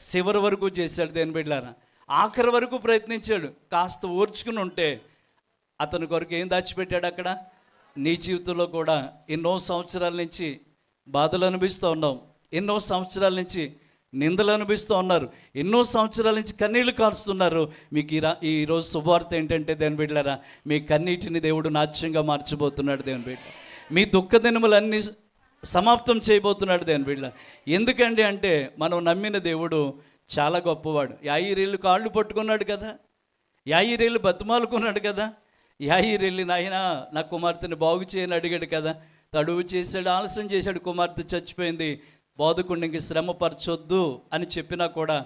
చివరి వరకు చేశాడు దేని బిడ్డారా. ఆఖరి వరకు ప్రయత్నించాడు. కాస్త ఓర్చుకుని ఉంటే అతని కొరకు ఏం దాచిపెట్టాడు అక్కడ. నీ జీవితంలో కూడా ఎన్నో సంవత్సరాల నుంచి బాధలు అనుభవిస్తూ ఉన్నాం, ఎన్నో సంవత్సరాల నుంచి నిందలు అనుభవిస్తూ ఉన్నారు, ఎన్నో సంవత్సరాల నుంచి కన్నీళ్లు కారుస్తున్నారు. మీకు ఈరోజు శుభవార్త ఏంటంటే దేని బిడ్డలారా, మీ కన్నీటిని దేవుడు నాట్యంగా మార్చబోతున్నాడు దేని బిడ్డ. మీ దుఃఖ దినములన్నీ సమాప్తం చేయబోతున్నాడు దేని బిడ్డ. ఎందుకండి అంటే మనం నమ్మిన దేవుడు చాలా గొప్పవాడు. 50 ఏళ్ళు కాళ్ళు పట్టుకున్నాడు కదా, 50 ఏళ్ళు బతిమాలుకున్నాడు కదా, 50 ఏళ్ళు నాయన నా కుమార్తెని బాగు చేయని అడిగాడు కదా. తడువు చేశాడు, ఆలస్యం చేశాడు, కుమార్తె చచ్చిపోయింది. బోధకుడికి శ్రమపరచొద్దు అని చెప్పినా కూడా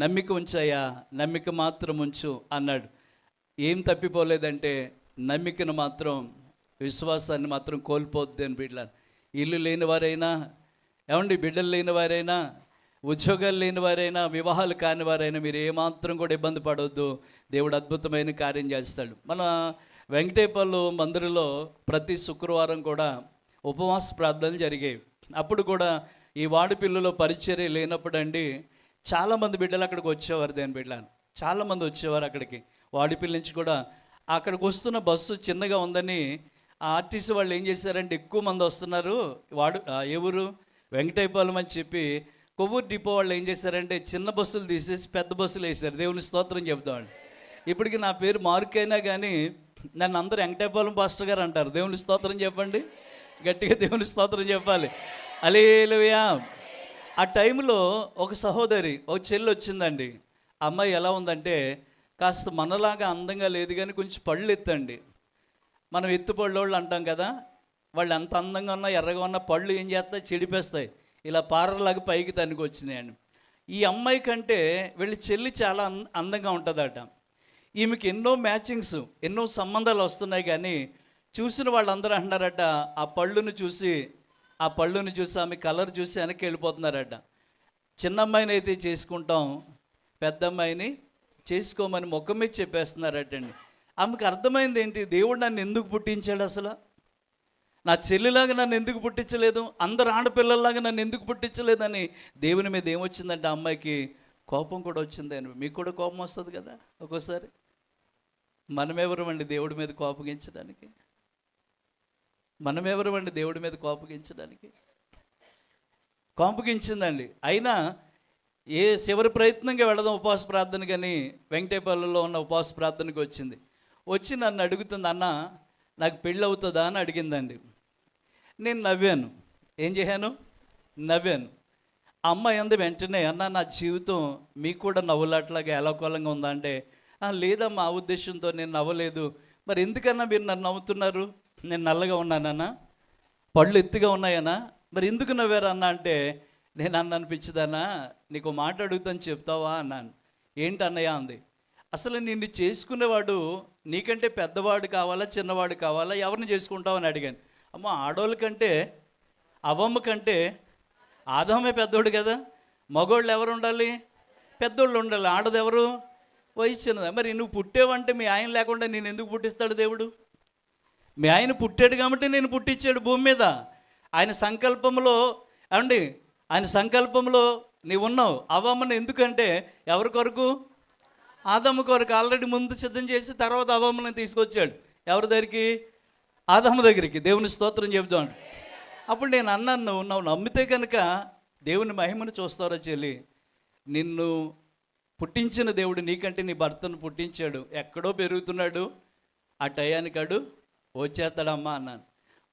నమ్మిక ఉంచాయా, నమ్మిక మాత్రం ఉంచు అన్నాడు. ఏం తప్పిపోలేదంటే నమ్మికను మాత్రం, విశ్వాసాన్ని మాత్రం కోల్పోద్ది అని బిడ్డలు. ఇల్లు లేని వారైనా, ఏమండి బిడ్డలు లేని వారైనా, ఉద్యోగాలు లేని వారైనా, వివాహాలు కాని వారైనా మీరు ఏమాత్రం కూడా ఇబ్బంది పడవద్దు. దేవుడు అద్భుతమైన కార్యం చేస్తాడు. మన వెంకటేపల్లి మందిరంలో ప్రతి శుక్రవారం కూడా ఉపవాస ప్రార్థనలు జరిగేవి. అప్పుడు కూడా ఈ వాడిపిల్లలో పరిచర్య లేనప్పుడు అండి చాలామంది బిడ్డలు అక్కడికి వచ్చేవారు. దేని బిడ్డలు చాలామంది వచ్చేవారు అక్కడికి. వాడిపిల్ల నుంచి కూడా అక్కడికి వస్తున్న బస్సు చిన్నగా ఉందని ఆర్టీసీ వాళ్ళు ఏం చేశారంటే ఎక్కువ మంది వస్తున్నారు, ఎవరు వెంకటేపాలెం అని చెప్పి కొవ్వూరు డిపో వాళ్ళు ఏం చేశారంటే చిన్న బస్సులు తీసేసి పెద్ద బస్సులు వేశారు. దేవుని స్తోత్రం చెప్తామండి. ఇప్పటికి నా పేరు మార్కైనా కానీ నన్ను అందరూ వెంకటేపాలెం పాస్టర్ గారు అంటారు. దేవుని స్తోత్రం చెప్పండి, గట్టిగా దేవుని స్తోత్రం చెప్పాలి. హల్లెలూయా. ఆ టైంలో ఒక సహోదరి, ఒక చెల్లి వచ్చిందండి. అమ్మాయి ఎలా ఉందంటే కాస్త మనలాగా అందంగా లేదు కానీ కొంచెం పళ్ళు ఎత్తండి. మనం ఎత్తుపళ్ళోళ్ళు అంటాం కదా, వాళ్ళు ఎంత అందంగా ఉన్నా ఎర్రగా ఉన్నా పళ్ళు ఏం చేస్తాయి, చెడిపేస్తాయి. ఇలా పారలాగా పైకి తనకి వచ్చినాయండి. ఈ అమ్మాయి కంటే వీళ్ళ చెల్లి చాలా అందంగా ఉంటుందట. ఈమెకి ఎన్నో మ్యాచింగ్స్, ఎన్నో సంబంధాలు వస్తున్నాయి కానీ చూసిన వాళ్ళందరూ అంటున్నారట ఆ పళ్ళును చూసి ఆమె కలర్ చూసి వెనక్కి వెళ్ళిపోతున్నారట. చిన్న అమ్మాయిని అయితే చేసుకుంటాం, పెద్ద అమ్మాయిని చేసుకోమని ముఖం మీద చెప్పేస్తున్నారటండి. ఆమెకు అర్థమైంది ఏంటి, దేవుడు నన్ను ఎందుకు పుట్టించాడు, అసలు నా చెల్లిలాగా నన్ను ఎందుకు పుట్టించలేదు, అందరు ఆడపిల్లల్లాగా నన్ను ఎందుకు పుట్టించలేదని దేవుని మీద ఏమొచ్చిందంటే అమ్మాయికి కోపం కూడా వచ్చిందని. మీకు కూడా కోపం వస్తుంది కదా ఒక్కోసారి. మనమెవరమండి దేవుడి మీద కోపగించడానికి? మనమెవరమండి దేవుడి మీద కోపగించడానికి? కోపగించిందండి. అయినా ఏ చివరి ప్రయత్నంగా వెళదాం ఉపవాస ప్రార్థన కానీ వెంకటేపల్లిలో ఉన్న ఉపవాస ప్రార్థనకి వచ్చి నన్ను అడుగుతుంది, అన్న నాకు పెళ్ళి అవుతుందా అని అడిగిందండి. నేను నవ్వాను. ఏం చేశాను? నవ్వాను. అమ్మాయి అంది వెంటనే, అన్న నా జీవితం మీకు కూడా నవ్వులాట్లాగా ఎలాకోలంగా ఉందా అంటే, లేదమ్మా ఆ ఉద్దేశంతో నేను నవ్వలేదు. మరి ఎందుకన్నా మీరు నన్ను నవ్వుతున్నారు? నేను నల్లగా ఉన్నానన్నా, పళ్ళు ఎత్తుగా ఉన్నాయన్నా, మరి ఎందుకు నవ్వారు అన్న అంటే, నేను అనిపించదన్నా నీకు మాట అడుగుతాను చెప్తావా అన్నాను. ఏంటి అన్నయ్య అంది. అసలు నిన్ను చేసుకునేవాడు నీకంటే పెద్దవాడు కావాలా చిన్నవాడు కావాలా, ఎవరిని చేసుకుంటావు అని అడిగాను. అమ్మ ఆడోళ్ళ కంటే అవ్వమ్మ కంటే ఆదామే పెద్దోడు కదా, మగోళ్ళు ఎవరు ఉండాలి? పెద్దోళ్ళు ఉండాలి. ఆడది ఎవరు? వయసు చిన్నదా. మరి నువ్వు పుట్టేవంటే మీ ఆయన లేకుండా నేను ఎందుకు పుట్టిస్తాడు దేవుడు? మీ ఆయన పుట్టాడు కాబట్టి నేను పుట్టించాడు భూమి మీద. ఆయన సంకల్పంలో ఏమండి, ఆయన సంకల్పంలో నీవు ఉన్నావు. అవ్వమ్మని ఎందుకంటే ఎవరి కొరకు? ఆదమ్మ కొరకు. ఆల్రెడీ ముందు సిద్ధం చేసి తర్వాత అవ్వమ్మని తీసుకొచ్చాడు. ఎవరి దగ్గరికి? ఆదమ్మ దగ్గరికి. దేవుని స్తోత్రం చెబుతాడు. అప్పుడు నేను అన్నాను, నువ్వు నమ్మితే కనుక దేవుని మహిమను చూస్తారో చెల్లి. నిన్ను పుట్టించిన దేవుడు నీకంటే నీ భర్తను పుట్టించాడు. ఎక్కడో పెరుగుతున్నాడు, ఆ టయానికాడు వచ్చేస్తాడమ్మా అన్నాను.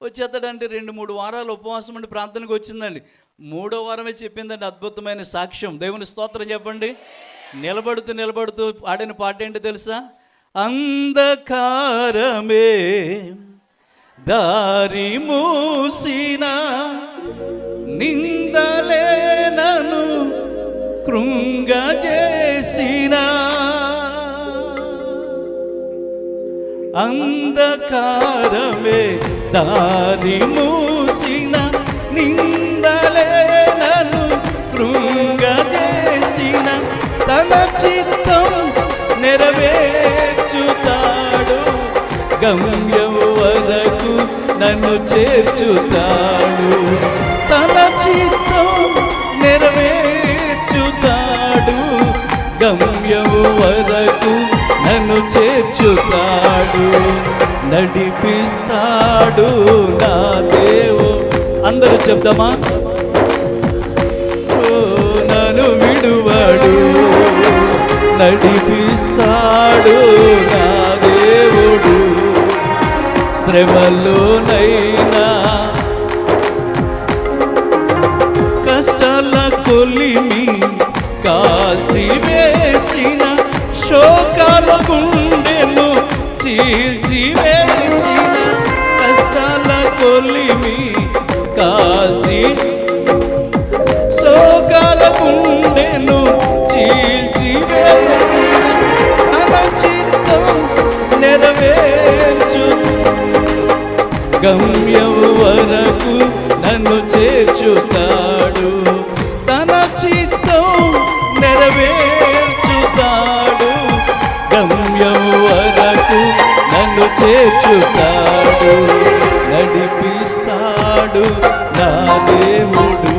వచ్చేస్తాడంటే 2-3 వారాలు ఉపవాసం ఉండి ప్రార్థనకు వచ్చిందండి. 3వ వారమే చెప్పిందండి అద్భుతమైన సాక్ష్యం. దేవుని స్తోత్రం చెప్పండి. నిలబడుతూ పాడిన పాట ఏంటో తెలుసా? అంధకారమే దారి మూసిన నిందలే నన్ను కృంగజేసిన, అంధకారమే దారి మూసిన నిందలే నన్ను కృంగజేసిన, తన చిత్తం నెరవేర్చుతాడు, గమ్యం వరకు నన్ను చేర్చుతాడు. తన చిత్తం నెరవేర్చుతాడు, గమ్యం వరకు నన్ను చేర్చుతాడు, నడిపిస్తాడు నా దేవు. అందరూ చెప్దామా? నన్ను విడువాడు, నడిపిస్తాడు నా దేవుడు, శ్రమలోనైనా కష్టాల కొలిమి కాల్చివేసిన, శోకాల గుండెను చీల్చివేసిన, కష్టాల కొలిమి కాల్చి చేర్చుతాడు, నడిపిస్తాడు నా దేవుడు.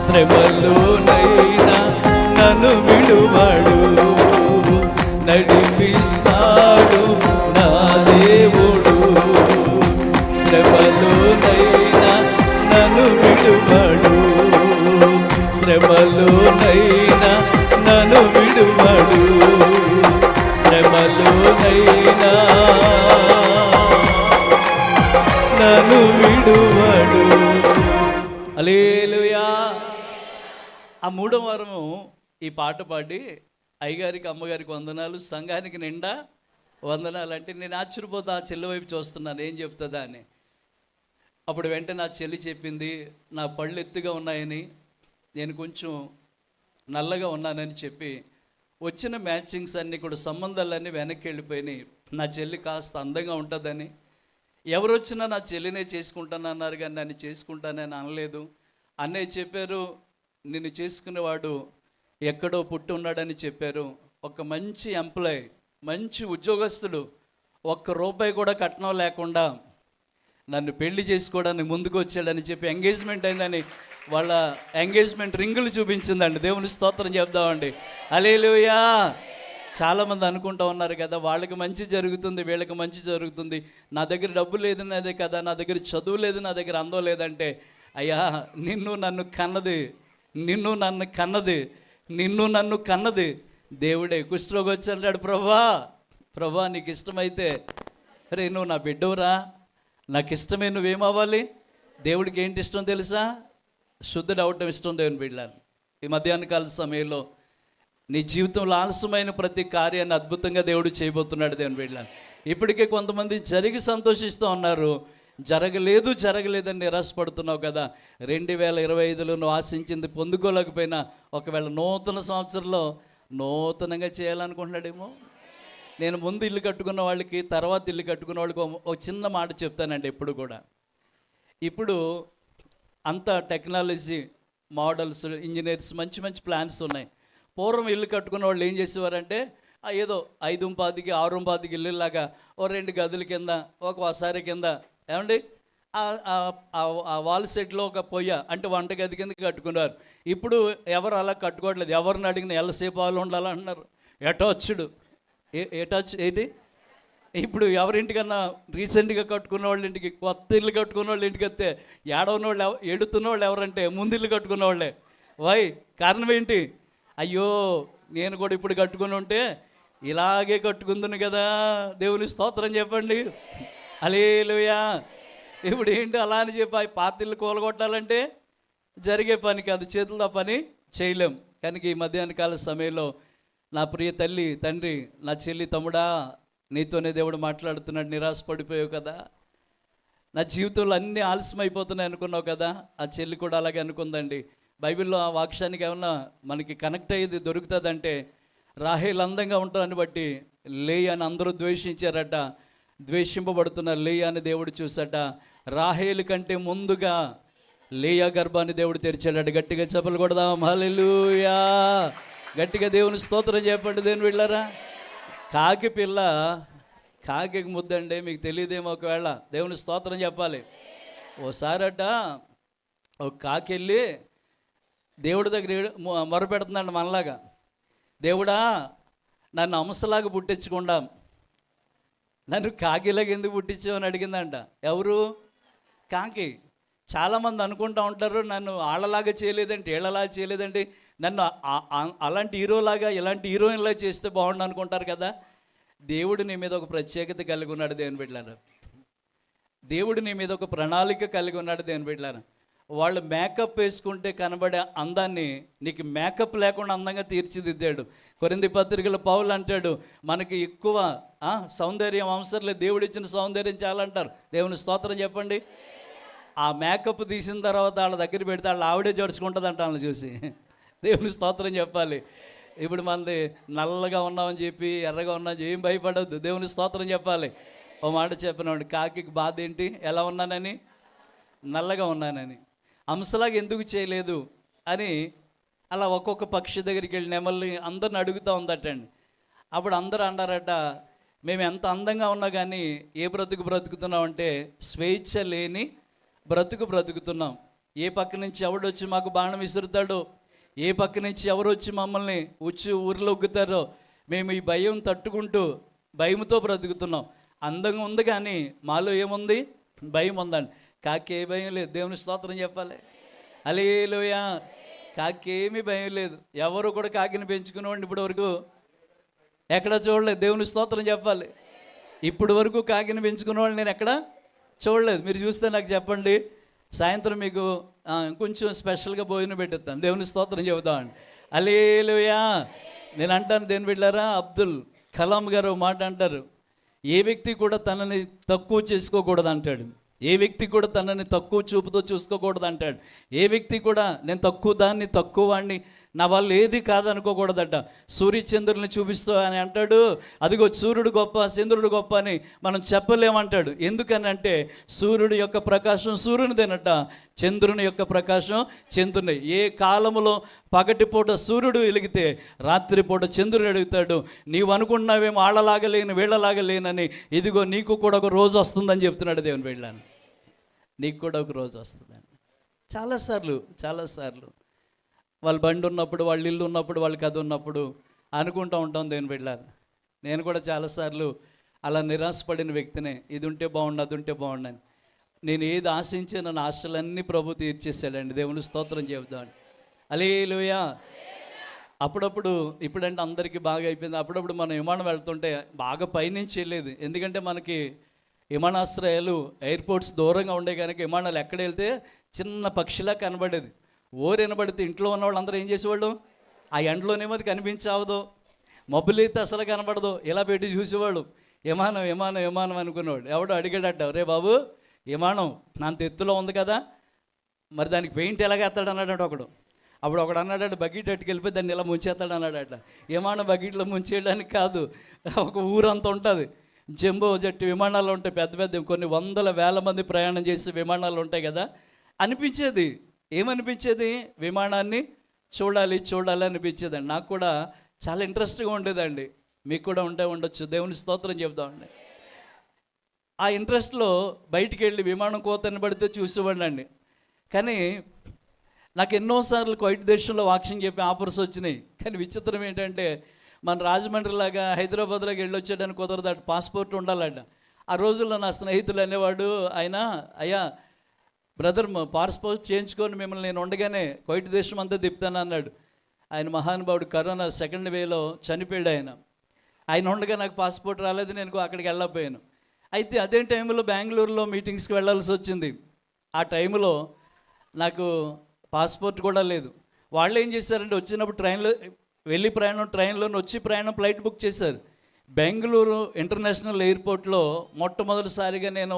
శ్రమలోనైనా నన్ను విడువడు, నడిపిస్తాడు నా దేవుడు. శ్రమలోనైనా నన్ను విడువడు, శ్రమలోనైనా నన్ను విడువడు, శ్రమలోనైనా నన్ను విడువడు. హల్లెలూయా. ఆ మూడో వారము ఈ పాట పాడి అయ్యగారికి అమ్మగారికి వందనాలు, సంఘానికి నిండా వందనాలు అంటే నేను ఆశ్చర్యపోతా, ఆ చెల్లి వైపు చూస్తున్నాను ఏం చెప్తుందా అని. అప్పుడు వెంటనే నా చెల్లి చెప్పింది, నా పళ్ళు ఎత్తుగా ఉన్నాయని, నేను కొంచెం నల్లగా ఉన్నానని చెప్పి వచ్చిన మ్యాచింగ్స్ అన్నీ కూడా సంబంధాలన్నీ వెనక్కి వెళ్ళిపోయినాయి. నా చెల్లి కాస్త అందంగా ఉంటుందని, ఎవరు వచ్చినా నా చెల్లినే చేసుకుంటానన్నారు కానీ నన్ను చేసుకుంటానని అనలేదు. అన్నయ్య చెప్పారు, నిన్ను చేసుకునేవాడు ఎక్కడో పుట్టి ఉన్నాడని చెప్పారు. ఒక మంచి ఎంప్లాయ్, మంచి ఉద్యోగస్తుడు, ₹1 కూడా కట్నం లేకుండా నన్ను పెళ్లి చేసుకోవడానికి ముందుకు వచ్చాడని చెప్పి ఎంగేజ్మెంట్ అయిందని వాళ్ళ ఎంగేజ్మెంట్ రింగులు చూపించిందండి. దేవుని స్తోత్రం చెప్దామండి. హల్లెలూయా. చాలామంది అనుకుంటూ ఉన్నారు కదా, వాళ్ళకి మంచి జరుగుతుంది, వీళ్ళకి మంచి జరుగుతుంది, నా దగ్గర డబ్బు లేదని అదే కదా, నా దగ్గర చదువు లేదు, నా దగ్గర అందం లేదంటే, అయ్యా నిన్ను నన్ను కన్నది, నిన్ను నన్ను కన్నది, నిన్ను నన్ను కన్నది దేవుడే. కుష్ఠరోగి వచ్చి అంటాడు, ప్రభా నీకు ఇష్టమైతే రే నువ్వు నా బిడ్డవురా, నాకు ఇష్టమే, నువ్వేమవ్వాలి? దేవుడికి ఏంటి ఇష్టం తెలుసా? శుద్ధుడు అవటం ఇష్టం దేవుని బిడ్డలు. ఈ మధ్యాహ్న కాల సమయంలో నీ జీవితంలో ఆలస్యమైన ప్రతి కార్యాన్ని అద్భుతంగా దేవుడు చేయబోతున్నాడు దేవుని బిడ్డలు. ఇప్పటికే కొంతమంది జరిగి సంతోషిస్తూ ఉన్నారు, జరగలేదని నిరాశపడుతున్నావు కదా. 2025లో నువ్వు ఆశించింది పొందుకోలేకపోయినా ఒకవేళ నూతన సంవత్సరంలో నూతనంగా చేయాలనుకుంటున్నాడేమో. నేను ముందు ఇల్లు కట్టుకున్న వాళ్ళకి, తర్వాత ఇల్లు కట్టుకున్న వాళ్ళకి ఒక చిన్న మాట చెప్తానండి. ఎప్పుడు కూడా ఇప్పుడు అంత టెక్నాలజీ, మోడల్స్, ఇంజనీర్స్, మంచి మంచి ప్లాన్స్ ఉన్నాయి. పూర్వం ఇల్లు కట్టుకున్న వాళ్ళు ఏం చేసేవారంటే ఏదో 5-10కి 6-10కి ఇల్లులాగా ఓ 2 గదుల కింద, ఒక వసారి కింద, ఏమండి ఆ వాల్ సెట్లో ఒక పొయ్య అంటే వంటగది కింద కట్టుకున్నారు. ఇప్పుడు ఎవరు అలా కట్టుకోవట్లేదు. ఎవరిని అడిగిన ఎల్లసేపు వాళ్ళు ఉండాలంటున్నారు. ఎటొచ్చుడు ఏంటి ఇప్పుడు ఎవరింటికన్నా రీసెంట్గా కట్టుకున్న వాళ్ళ ఇంటికి, కొత్త ఇల్లు కట్టుకున్న వాళ్ళ ఇంటికి వస్తే ఏడవన వాళ్ళు, ఎడుతున్న వాళ్ళు ఎవరంటే ముందు ఇల్లు కట్టుకున్న వాళ్ళే. కారణం ఏంటి? అయ్యో నేను కూడా ఇప్పుడు కట్టుకుని ఉంటే ఇలాగే కట్టుకుందును కదా. దేవుని స్తోత్రం చెప్పండి. హల్లెలూయా. ఇప్పుడు ఏంటి అలా అని చెప్పి పాత ఇల్లు కూలగొట్టాలంటే జరిగే పని కాదు, చేతులతో పని చేయలేం. కనుక ఈ మధ్యాహ్న కాల సమయంలో నా ప్రియ తల్లి, తండ్రి, నా చెల్లి, తమ్ముడా, నీతోనే దేవుడు మాట్లాడుతున్నాడు. నిరాశపడిపోయావు కదా, నా జీవితంలో అన్నీ ఆలస్యం అయిపోతున్నాయి అనుకున్నావు కదా. ఆ చెల్లి కూడా అలాగే అనుకుందండి. బైబిల్లో ఆ వాక్యానికి ఏమన్నా మనకి కనెక్ట్ అయ్యేది దొరుకుతుందంటే, రాహేలు అందంగా ఉంటారని బట్టి లేయాని అందరూ ద్వేషించారట. ద్వేషింపబడుతున్న లేయాని దేవుడు చూసాట. రాహేలు కంటే ముందుగా లేయా గర్భాన్ని దేవుడు తెరిచాడట. గట్టిగా చెప్పలు కొడదాం. హల్లెలూయా. గట్టిగా దేవుని స్తోత్రం చెప్పండి. దేవుని వెళ్ళారా. కాకి పిల్ల కాకి ముద్దండి, మీకు తెలియదేమో ఒకవేళ. దేవుని స్తోత్రం చెప్పాలి. ఓసారట ఒక కాకి వెళ్ళి దేవుడి దగ్గర మొరపెడుతుందండి మనలాగా, దేవుడా నన్ను అంశలాగా పుట్టించకుండా నన్ను కాకిలాగా ఎందుకు పుట్టించావు అని అడిగిందంట. ఎవరు? కాకి. చాలామంది అనుకుంటూ ఉంటారు, నన్ను ఆళ్ళలాగా చేయలేదంటే, ఏళ్ళలాగా చేయలేదండి, నన్ను అలాంటి హీరోలాగా, ఇలాంటి హీరోయిన్లా చేస్తే బాగుండు అనుకుంటారు కదా. దేవుడు నీ మీద ఒక ప్రత్యేకత కలిగి ఉన్నాడు దేవుని బిడ్డలారా. దేవుడు నీ మీద ఒక ప్రణాళిక కలిగి ఉన్నాడు దేవుని బిడ్డలారా. వాళ్ళు మేకప్ వేసుకుంటే కనబడే అందాన్ని నీకు మేకప్ లేకుండా అందంగా తీర్చిదిద్దాడు. కొరింథీ పత్రికలో పౌలు అంటాడు, మనకి ఎక్కువ సౌందర్యం అవసరం లేదు, దేవుడు ఇచ్చిన సౌందర్యం చాలా అంటారు. దేవుని స్తోత్రం చెప్పండి. ఆ మేకప్ తీసిన తర్వాత వాళ్ళ దగ్గర పెడితే వాళ్ళు ఆవిడే జడుచుకుంటుంది అంట వాళ్ళని చూసి. దేవుని స్తోత్రం చెప్పాలి. ఇప్పుడు మనది నల్లగా ఉన్నామని చెప్పి, ఎర్రగా ఉన్నామని ఏం భయపడద్దు. దేవుని స్తోత్రం చెప్పాలి. ఓ మాట చెప్పినాడు, కాకి బాధ ఏంటి? ఎలా ఉన్నానని? నల్లగా ఉన్నానని. అంశలాగా ఎందుకు చేయలేదు అని అలా ఒక్కొక్క పక్షి దగ్గరికి వెళ్ళి నెమల్ని అందరిని అడుగుతూ ఉందటండి. అప్పుడు అందరూ అన్నారట, మేము ఎంత అందంగా ఉన్నా కానీ ఏ బ్రతుకు బ్రతుకుతున్నాం అంటే స్వేచ్ఛ లేని బ్రతుకు బ్రతుకుతున్నాం. ఏ పక్క నుంచి ఎవడొచ్చి మాకు బాణం విసురుతాడో, ఏ పక్క నుంచి ఎవరు వచ్చి మమ్మల్ని ఊరిలో ఒగ్గుతారో మేము ఈ భయం తట్టుకుంటూ భయంతో బ్రతుకుతున్నాం. అందంగా ఉంది కానీ మాలో ఏముంది? భయం ఉందండి. కాకి ఏ భయం లేదు. దేవుని స్తోత్రం చెప్పాలి. హల్లెలూయా. కాకి ఏమీ భయం లేదు. ఎవరు కూడా కాకిని పెంచుకునేవాడిని ఇప్పటి వరకు ఎక్కడ చూడలేదు. దేవుని స్తోత్రం చెప్పాలి. ఇప్పుడు వరకు కాకిని పెంచుకునే వాళ్ళు నేను ఎక్కడ చూడలేదు. మీరు చూస్తే నాకు చెప్పండి. సాయంత్రం మీకు కొంచెం స్పెషల్గా భోజనం పెట్టేస్తాను. దేవుని స్తోత్రం చెబుతామండి. హల్లెలూయా. నేను అంటాను, దేని బిడ్డారా, అబ్దుల్ కలాం గారు మాట అంటారు, ఏ వ్యక్తి కూడా తనని తక్కువ చేసుకోకూడదు అంటాడు. ఏ వ్యక్తి కూడా తనని తక్కువ చూపుతో చూసుకోకూడదు అంటాడు. ఏ వ్యక్తి కూడా నేను తక్కువ దాన్ని, తక్కువ వాడిని, నా వాళ్ళు ఏది కాదనుకోకూడదట. సూర్యచంద్రుల్ని చూపిస్తూ అని అంటాడు, అదిగో సూర్యుడు గొప్ప, చంద్రుడు గొప్ప అని మనం చెప్పలేమంటాడు. ఎందుకని అంటే సూర్యుడి యొక్క ప్రకాశం సూర్యునిదేనట, చంద్రుని యొక్క ప్రకాశం చంద్రుని. ఏ కాలములో పగటిపూట సూర్యుడు వెలిగితే రాత్రిపూట చంద్రుడు ఎడుగుతాడు. నీవు అనుకుంటున్నావేమో ఆళ్ళలాగలేను వీళ్ళలాగలేనని, ఇదిగో నీకు కూడా ఒక రోజు వస్తుందని చెప్తున్నాడు దేవుని వెళ్ళాను. నీకు కూడా ఒక రోజు వస్తుందని. చాలాసార్లు వాళ్ళ బండి ఉన్నప్పుడు, వాళ్ళ ఇల్లు ఉన్నప్పుడు, వాళ్ళకి అది ఉన్నప్పుడు అనుకుంటూ ఉంటాం దేవుని వెళ్ళాను. నేను కూడా చాలాసార్లు అలా నిరాశపడిన వ్యక్తినే. ఇది ఉంటే బాగుండు, అది ఉంటే బాగుండని. నేను ఏది ఆశించే నన్ను ఆశలన్నీ ప్రభు తీర్చేసాడండి. దేవుని స్తోత్రం చెబుతాను. హల్లెలూయా. అప్పుడప్పుడు, ఇప్పుడంటే అందరికీ బాగా అయిపోయింది, అప్పుడప్పుడు మనం విమానం వెళ్తుంటే బాగా పైనుంచి వెళ్ళేది. ఎందుకంటే మనకి విమానాశ్రయాలు, ఎయిర్పోర్ట్స్ దూరంగా ఉండే కనుక విమానాలు ఎక్కడ వెళ్తే చిన్న పక్షిలా కనబడేది. వినబడితే ఇంట్లో ఉన్న వాళ్ళు అందరూ ఏం చేసేవాళ్ళు, ఆ ఎండలోనేమో అది కనిపించావదో, మబ్బులైతే అసలు కనబడదు, ఇలా పెట్టి చూసేవాళ్ళు. విమానం విమానం విమానం అనుకునేవాడు. ఎవడో అడిగాడట, రే బాబు విమానం అంత ఎత్తులో ఉంది కదా, మరి దానికి పెయింట్ ఎలాగేస్తాడు అన్నాడట ఒకడు. అప్పుడు ఒకడు అన్నాడట, బకెట్ ఎట్టుకెళ్ళిపోయి దాన్ని ఇలా ముంచేస్తాడు అన్నాడట. విమానం బకెట్లో ముంచేయడానికి కాదు, ఒక ఊరంతా ఉంటుంది. జంబో జట్టు విమానాలు ఉంటాయి, పెద్ద పెద్ద కొన్ని వందల వేల మంది ప్రయాణం చేసే విమానాలు ఉంటాయి కదా. అనిపించేది, ఏమనిపించేది, విమానాన్ని చూడాలి అనిపించేదండి. నాకు కూడా చాలా ఇంట్రెస్ట్గా ఉండేదండి. మీకు కూడా ఉండొచ్చు. దేవుని స్తోత్రం చెప్తామండి. ఆ ఇంట్రెస్ట్లో బయటికి వెళ్ళి విమానం కోతని పడితే చూసేవాడినండి. కానీ నాకు ఎన్నోసార్లు క్వైట్ దేశంలో వాక్యం చెప్పి ఆఫర్స్ వచ్చినాయి. కానీ విచిత్రం ఏంటంటే మన రాజమండ్రిలాగా హైదరాబాద్లోకి వెళ్ళొచ్చేయడానికి కుదరదట, పాస్పోర్ట్ ఉండాలట. ఆ రోజుల్లో నా స్నేహితులు అనేవాడు, అయ్యా బ్రదర్ పాస్పోర్ట్ చేయించుకొని మిమ్మల్ని నేను ఉండగానే క్వైట్ దేశం అంతా తిప్పుతాను అన్నాడు. ఆయన మహానుభావుడు కరోనా సెకండ్ వేలో చనిపోయాడు. ఆయన ఉండగా నాకు పాస్పోర్ట్ రాలేదు, నేను అక్కడికి వెళ్ళకపోయాను. అయితే అదే టైంలో బెంగళూరులో మీటింగ్స్కి వెళ్ళాల్సి వచ్చింది. ఆ టైంలో నాకు పాస్పోర్ట్ కూడా లేదు. వాళ్ళు ఏం చేశారంటే వచ్చినప్పుడు ట్రైన్లో వెళ్ళి ప్రయాణం, ట్రైన్లో వచ్చి ప్రయాణం, ఫ్లైట్ బుక్ చేశారు. బెంగళూరు ఇంటర్నేషనల్ ఎయిర్పోర్ట్లో మొట్టమొదటిసారిగా నేను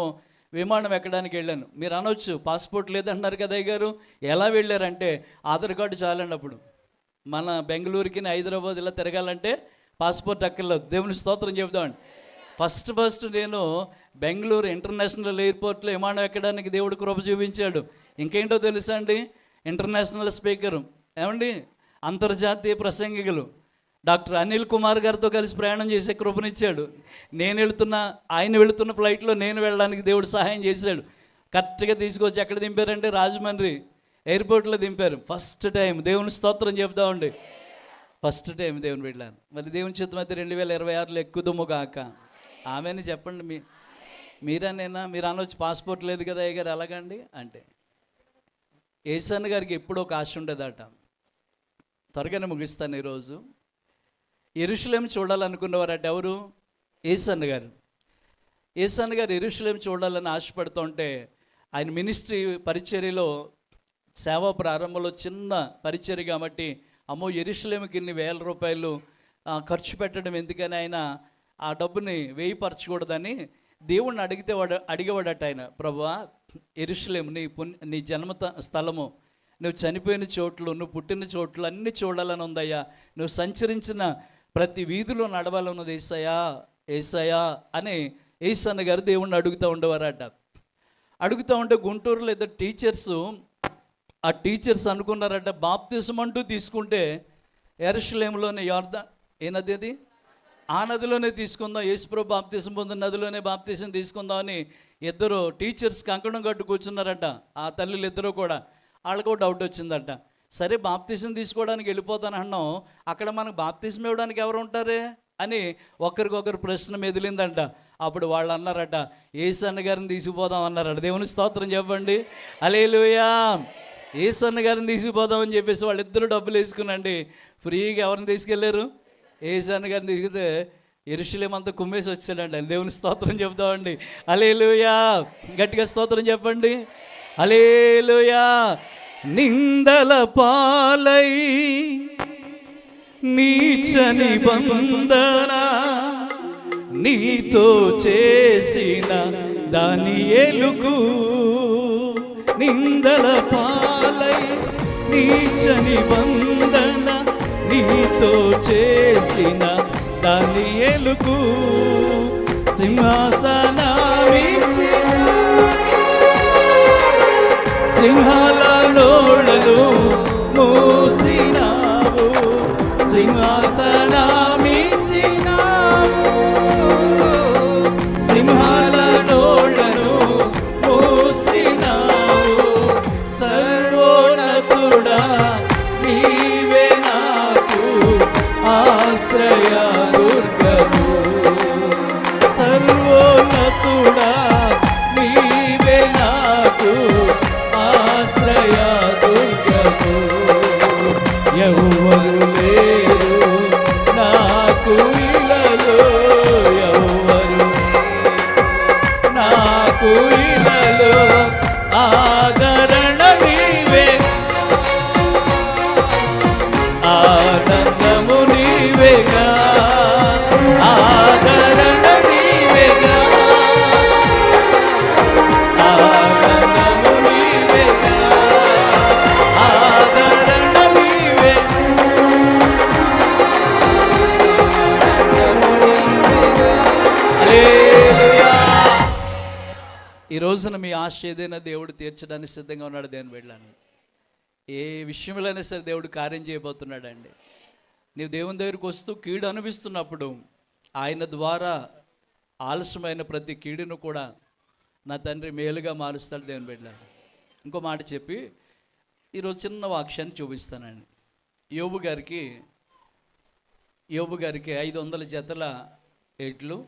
విమానం ఎక్కడానికి వెళ్ళాను. మీరు అనొచ్చు, పాస్పోర్ట్ లేదంటున్నారు కదా గారు, ఎలా వెళ్ళారంటే ఆధార్ కార్డు చాలండి. అప్పుడు మన బెంగళూరుకి హైదరాబాద్ ఇలా తిరగాలంటే పాస్పోర్ట్ అక్కర్లేదు. దేవుని స్తోత్రం చెబుతామండి. ఫస్ట్ నేను బెంగళూరు ఇంటర్నేషనల్ ఎయిర్పోర్ట్లో విమానం ఎక్కడానికి దేవుడు కృప చూపించాడు. ఇంకేంటో తెలుసా అండి, ఇంటర్నేషనల్ స్పీకరు, ఏమండి అంతర్జాతీయ ప్రసంగికులు డాక్టర్ అనిల్ కుమార్ గారితో కలిసి ప్రయాణం చేసే కృపనిచ్చాడు. ఆయన వెళుతున్న ఫ్లైట్లో నేను వెళ్ళడానికి దేవుడు సహాయం చేశాడు. కరెక్ట్గా తీసుకొచ్చి ఎక్కడ దింపారంటే రాజమండ్రి ఎయిర్పోర్ట్లో దింపారు. First time. దేవుని స్తోత్రం చెప్తామండి. ఫస్ట్ టైం దేవుని వెళ్ళాను. మరి దేవుని చిత్తం అయితే 2026లో ఎక్కుదాము కాక. ఆమెని చెప్పండి. మీరేనా? మీరు అనొచ్చు, పాస్పోర్ట్ లేదు కదా అయ్య గారు, ఎలాగండి అంటే, ఏసన్న గారికి ఎప్పుడో ఒక ఆశ ఉండేదట. త్వరగానే ముగిస్తాను ఈరోజు. యెరూషలేం చూడాలనుకున్నవారట ఎవరు? ఏసన్న గారు. ఏసన్న గారు యెరూషలేం చూడాలని ఆశపడుతుంటే ఆయన మినిస్ట్రీ పరిచర్యలో సేవా ప్రారంభంలో చిన్న పరిచర్య కాబట్టి, అమ్మో యెరూషలేంకి ఇన్ని వేల రూపాయలు ఖర్చు పెట్టడం ఎందుకని ఆయన ఆ డబ్బుని వేయిపరచకూడదని దేవుణ్ణి అడిగేవాడట ఆయన. ప్రభువా, యెరూషలేం నీ జన్మ స్థలము, నువ్వు చనిపోయిన చోట్లు, నువ్వు పుట్టిన చోట్లు అన్నీ చూడాలని ఉందయ్యా, నువ్వు సంచరించిన ప్రతి వీధిలో నడవాలన్నది ఏసయ్యా అని ఏసన్న గారు దేవుణ్ణి అడుగుతూ ఉండేవారట. అడుగుతూ ఉంటే గుంటూరులో ఇద్దరు టీచర్స్ అనుకున్నారట, బాప్తిసం అంటూ తీసుకుంటే యెరూషలేంలోని ఏనది అది ఆ నదిలోనే తీసుకుందాం, యేసుప్రభు బాప్తీసం పొందిన నదిలోనే బాప్తీసం తీసుకుందాం అని ఇద్దరు టీచర్స్ కంకణం కట్టు కూర్చున్నారట. ఆ తల్లులు ఇద్దరు కూడా, వాళ్ళకు డౌట్ వచ్చిందట. సరే బాప్తీసం తీసుకోవడానికి వెళ్ళిపోతాను అన్నాం, అక్కడ మనకు బాప్తీసం ఇవ్వడానికి ఎవరు ఉంటారే అని ఒకరికొకరు ప్రశ్న మెదిలిందంట. అప్పుడు వాళ్ళు అన్నారట, యేసు అన్న గారిని తీసుకుపోదాం అన్నారట. దేవుని స్తోత్రం చెప్పండి, హల్లెలూయా. యేసు అన్న గారిని తీసుకుపోదామని చెప్పేసి వాళ్ళిద్దరూ డబ్బులు వేసుకునండి ఫ్రీగా ఎవరిని తీసుకెళ్లారు? యేసు అన్న గారిని తీసుకెళ్తే యెరూషలేము అంతా కుమ్మేసి వచ్చాడండి. దేవుని స్తోత్రం చెప్తామండి, హల్లెలూయా. గట్టిగా స్తోత్రం చెప్పండి, హల్లెలూయా. నిందల పాలై నీచ నిబంధన నీతో చేసిన దానియేలుకు, నిందల పాలై నీచ నిబంధన నీతో చేసిన దానియేలుకు సింహాసనమిచ్చి సింహాల నోళ్ళను మూసినావు, సింహాసనమిచ్చినావు, సింహాల నోళ్ళను మూసినావు. సర్వోన్నతుడా నీవే నాకు ఆశ్రయ దుర్గము, సర్వోన్నతుడా నీవే నాకు ఆశ్రయ దుర్గము. ఎవ్వరు లేరు నాకు ఇలలో, ఎవ్వరు నాకు ఇలలో, ఆదరణ నీవే, ఆనందము నీవేగా, ఆదరణ నీవేగా, ఆనందము నీవేగా, ఆదరణ నీవే. హల్లెలూయా. ఈ రోజున మీ ఆశ ఏదైనా దేవుడు తీర్చడానికి సిద్ధంగా ఉన్నాడు. దేవుని వెళ్ళాను, ఏ విషయంలోనే సరే దేవుడు కార్యం చేయబోతున్నాడండి. నీవు దేవుని దగ్గరికి వస్తూ కీడు అనిపిస్తున్నప్పుడు ఆయన ద్వారా ఆలస్యమైన ప్రతి కీడును కూడా నా తండ్రి మేలుగా మారుస్తాడు. దేవుని వెళ్ళాను. ఇంకో మాట చెప్పి ఈరోజు చిన్న వాక్యాన్ని చూపిస్తానండి. యోబు గారికి 500 జతల ఎడ్లు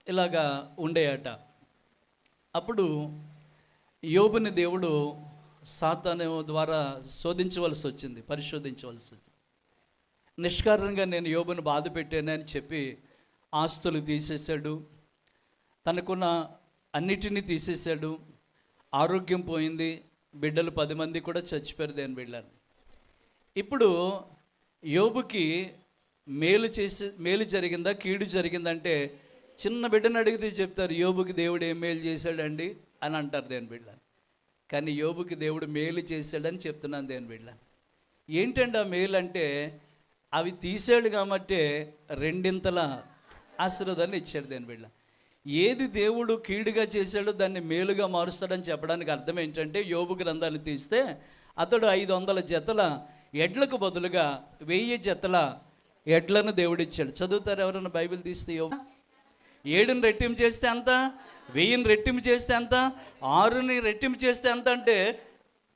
ఇలాగా ఉండేయట. అప్పుడు యోబుని దేవుడు సాతాను ద్వారా శోధించవలసి వచ్చింది, పరిశోధించవలసి వచ్చింది. నిష్కారణంగా నేను యోబుని బాధ పెట్టానని చెప్పి ఆస్తులు తీసేశాడు, తనకున్న అన్నిటినీ తీసేశాడు, ఆరోగ్యం పోయింది, బిడ్డలు 10 మంది కూడా చచ్చిపోయారు. దేని బిడ్డలు. ఇప్పుడు యోబుకి మేలు జరిగిందా కీడు జరిగిందంటే చిన్న బిడ్డను అడిగితే చెప్తారు, యోబుకి దేవుడు ఏం మేలు చేశాడండి అని అంటారు. దేని బిడ్డలు. కానీ యోబుకి దేవుడు మేలు చేశాడని చెప్తున్నాను. దేని బిడ్డలు. ఏంటండి ఆ మేలు అంటే, అవి తీసాడు కాబట్టి 2 ఆశీర్వాదాన్ని ఇచ్చాడు. దేని బిడ్డ. ఏది దేవుడు కీడుగా చేశాడో దాన్ని మేలుగా మారుస్తాడని చెప్పడానికి అర్థం ఏంటంటే, యోబు గ్రంథాన్ని తీస్తే అతడు 500 జతల ఎడ్లకు బదులుగా 1000 జతల ఎడ్లను దేవుడిచ్చాడు. చదువుతారు ఎవరైనా బైబిల్ తీస్తే? యోబు 7ని రెట్టింపు చేస్తే అంత, 1000ని రెట్టింపు చేస్తే అంత, 6ని రెట్టింపు చేస్తే అంత అంటే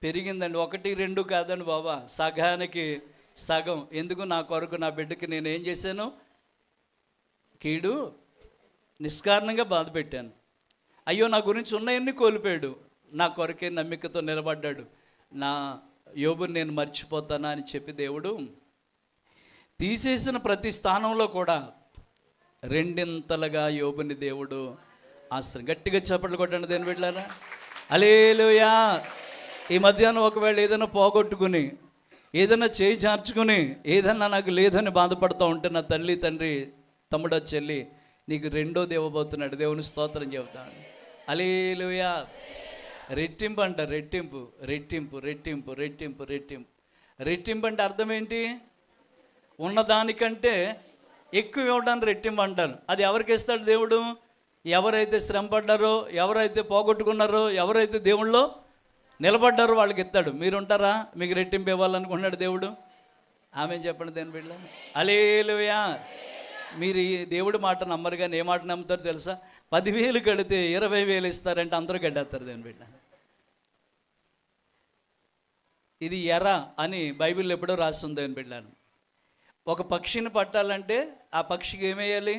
పెరిగిందండి. 1, 2 కాదండి బాబా, సగానికి సగం. ఎందుకు? నా కొరకు నా బిడ్డకి నేను ఏం చేశాను? కీడు నిష్కారణంగా బాధ పెట్టాను. అయ్యో నా గురించి ఉన్నాయన్నీ కోల్పోయాడు, నా కొరకే నమ్మికతో నిలబడ్డాడు, నా యోబుని నేను మర్చిపోతానా అని చెప్పి దేవుడు తీసేసిన ప్రతి స్థానంలో కూడా 2 యోబుని దేవుడు ఆశ్రయం. గట్టిగా చప్పట్లు కొట్టండి దేని బిడ్డలారా, హల్లెలూయా. ఈ మధ్యాహ్నం ఒకవేళ ఏదైనా పోగొట్టుకుని, ఏదైనా చేయి జార్చుకుని, ఏదన్నా నాకు లేదని బాధపడుతూ ఉంటే నా తల్లి తండ్రి తమ్ముడు చెల్లి నీకు 2వ ఇవ్వబోతున్నాడు. దేవుని స్తోత్రం చెబుతాను, హల్లెలూయా. రెట్టింపు అంట, రెట్టింపు రెట్టింపు రెట్టింపు రెట్టింపు రెట్టింపు రెట్టింపు అంటే అర్థం ఏంటి? ఉన్నదానికంటే ఎక్కువ ఇవ్వడానికి రెట్టింపు అంటారు. అది ఎవరికి ఇస్తాడు దేవుడు? ఎవరైతే శ్రమ పడ్డారో, ఎవరైతే పోగొట్టుకున్నారో, ఎవరైతే దేవుళ్ళో నిలబడ్డారో వాళ్ళకి ఇస్తాడు. మీరుంటారా? మీకు రెట్టింపు ఇవ్వాలనుకున్నాడు దేవుడు? ఆమె చెప్పండి దేని బిడ్డ. హల్లెలూయా. మీరు ఈ దేవుడి మాట నమ్మరు కానీ ఏ మాట నమ్ముతారు తెలుసా? 10,000 కడితే 20,000 ఇస్తారంటే అందరూ కట్టేస్తారు దేని బిడ్డ. ఇది ఎర అని బైబిల్లో ఎప్పుడో రాస్తుంది దేని బిడ్డను. ఒక పక్షిని పట్టాలంటే ఆ పక్షికి ఏమేయాలి?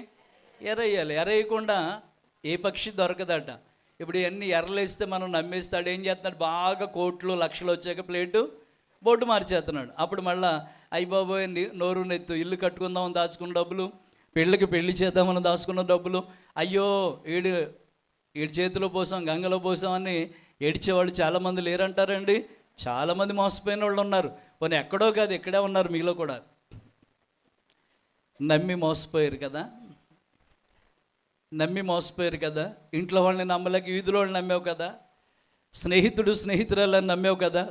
ఎర వేయాలి. ఎర వేయకుండా ఏ పక్షి దొరకదట. ఇప్పుడు ఇవన్నీ ఎర్రలేస్తే మనం నమ్మేస్తాడు. ఏం చేస్తున్నాడు? బాగా కోట్లు లక్షలు వచ్చాక ప్లేటు బోర్డు మార్చేస్తున్నాడు. అప్పుడు మళ్ళీ అయ్యబాబోయ్ నోరు నెత్తు, ఇల్లు కట్టుకుందామని దాచుకున్న డబ్బులు, పెళ్ళికి పెళ్లి చేద్దామని దాచుకున్న డబ్బులు, అయ్యో ఏడు చేతిలో పోసాం గంగలో పోసాం అని ఏడ్చేవాళ్ళు చాలామంది లేరంటారండి. చాలామంది మోసపోయిన వాళ్ళు ఉన్నారు. పోనీ ఎక్కడో కాదు, ఇక్కడే ఉన్నారు మీలో కూడా. నమ్మి మోసపోయారు కదా, నమ్మి మోసపోయారు కదా. ఇంట్లో వాళ్ళని నమ్మలేక వీధిలో వాళ్ళని నమ్మావు కదా, స్నేహితురాలని నమ్మావు కదా,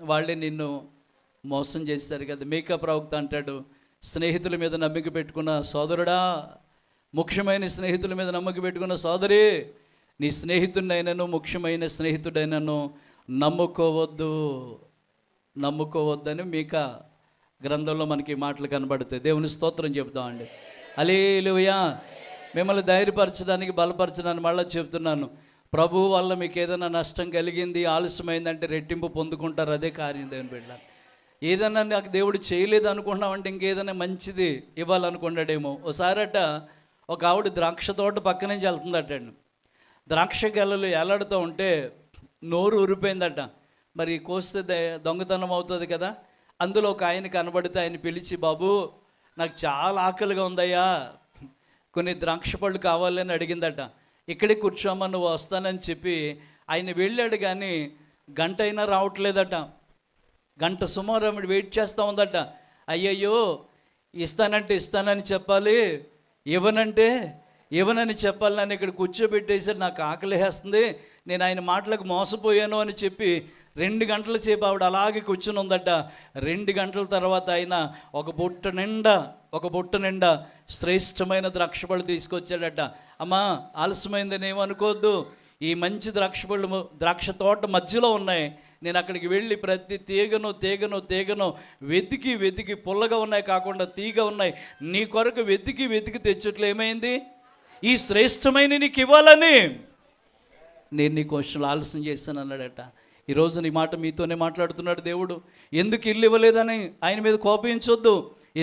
వాళ్ళే నిన్ను మోసం చేస్తారు కదా. మీకా ప్రవక్త అంటాడు, స్నేహితుల మీద నమ్మిక పెట్టుకున్న సోదరుడా, ముఖ్యమైన స్నేహితుల మీద నమ్మక పెట్టుకున్న సోదరి, నీ స్నేహితుడినైనాను ముఖ్యమైన స్నేహితుడైనాను నమ్ముకోవద్దని మీకా గ్రంథంలో మనకి మాటలు కనబడతాయి. దేవుని స్తోత్రం చెప్తామండి. హల్లెలూయా. మిమ్మల్ని ధైర్యపరచడానికి బలపరచడానికి మళ్ళీ చెప్తున్నాను, ప్రభు వల్ల మీకు ఏదైనా నష్టం కలిగింది, ఆలస్యమైందంటే రెట్టింపు పొందుకుంటారు. అదే కార్యం దేవుని బిడ్డ. ఏదైనా నాకు దేవుడు చేయలేదు అనుకుంటున్నామంటే ఇంకేదైనా మంచిది ఇవ్వాలనుకున్నాడేమో. ఒకసారట ఒక ఆవిడ ద్రాక్ష తోట పక్క నుంచి వెళ్తుందటండి. ద్రాక్ష గెలలు ఎలాడుతూ ఉంటే నోరు ఊరిపోయిందట. మరి కోస్తే దొంగతనం అవుతుంది కదా. అందులో ఒక ఆయన కనబడితే ఆయన పిలిచి, బాబు నాకు చాలా ఆకలిగా ఉందయ్యా, కొన్ని ద్రాక్ష పళ్ళు కావాలని అడిగిందట. ఇక్కడే కూర్చోమ్మా, నువ్వు వస్తానని చెప్పి ఆయన వెళ్ళాడు. కానీ గంట అయినా రావట్లేదట. గంట సుమారు ఆమె వెయిట్ చేస్తూ ఉందట. అయ్యయ్యో, ఇస్తానంటే ఇస్తానని చెప్పాలి, ఇవ్వనని చెప్పాలి, నన్ను ఇక్కడ కూర్చోబెట్టేసాడు, నాకు ఆకలి వేస్తుంది, నేను ఆయన మాటలకు మోసపోయాను అని చెప్పి 2 గంటల సేపు ఆవిడ అలాగే కూర్చుని ఉందట. 2 గంటల తర్వాత ఆయన ఒక బుట్ట నిండా శ్రేష్టమైన ద్రాక్షపళ్ళు తీసుకొచ్చాడట. అమ్మా, ఆలస్యమైందని ఏమనుకోవద్దు, ఈ మంచి ద్రాక్ష తోట మధ్యలో ఉన్నాయి, నేను అక్కడికి వెళ్ళి ప్రతి తీగను వెతికి పుల్లగా ఉన్నాయి కాకుండా తీగ ఉన్నాయి, నీ కొరకు వెతికి తెచ్చట్లు ఏమైంది, ఈ శ్రేష్టమైన నీకు ఇవ్వాలని నేను నీ క్వశ్చన్లు ఆలస్యం చేశాను అన్నాడట. ఈరోజు నీ మాట మీతోనే మాట్లాడుతున్నాడు దేవుడు. ఎందుకు ఇల్లు ఇవ్వలేదని ఆయన మీద కోపించొద్దు,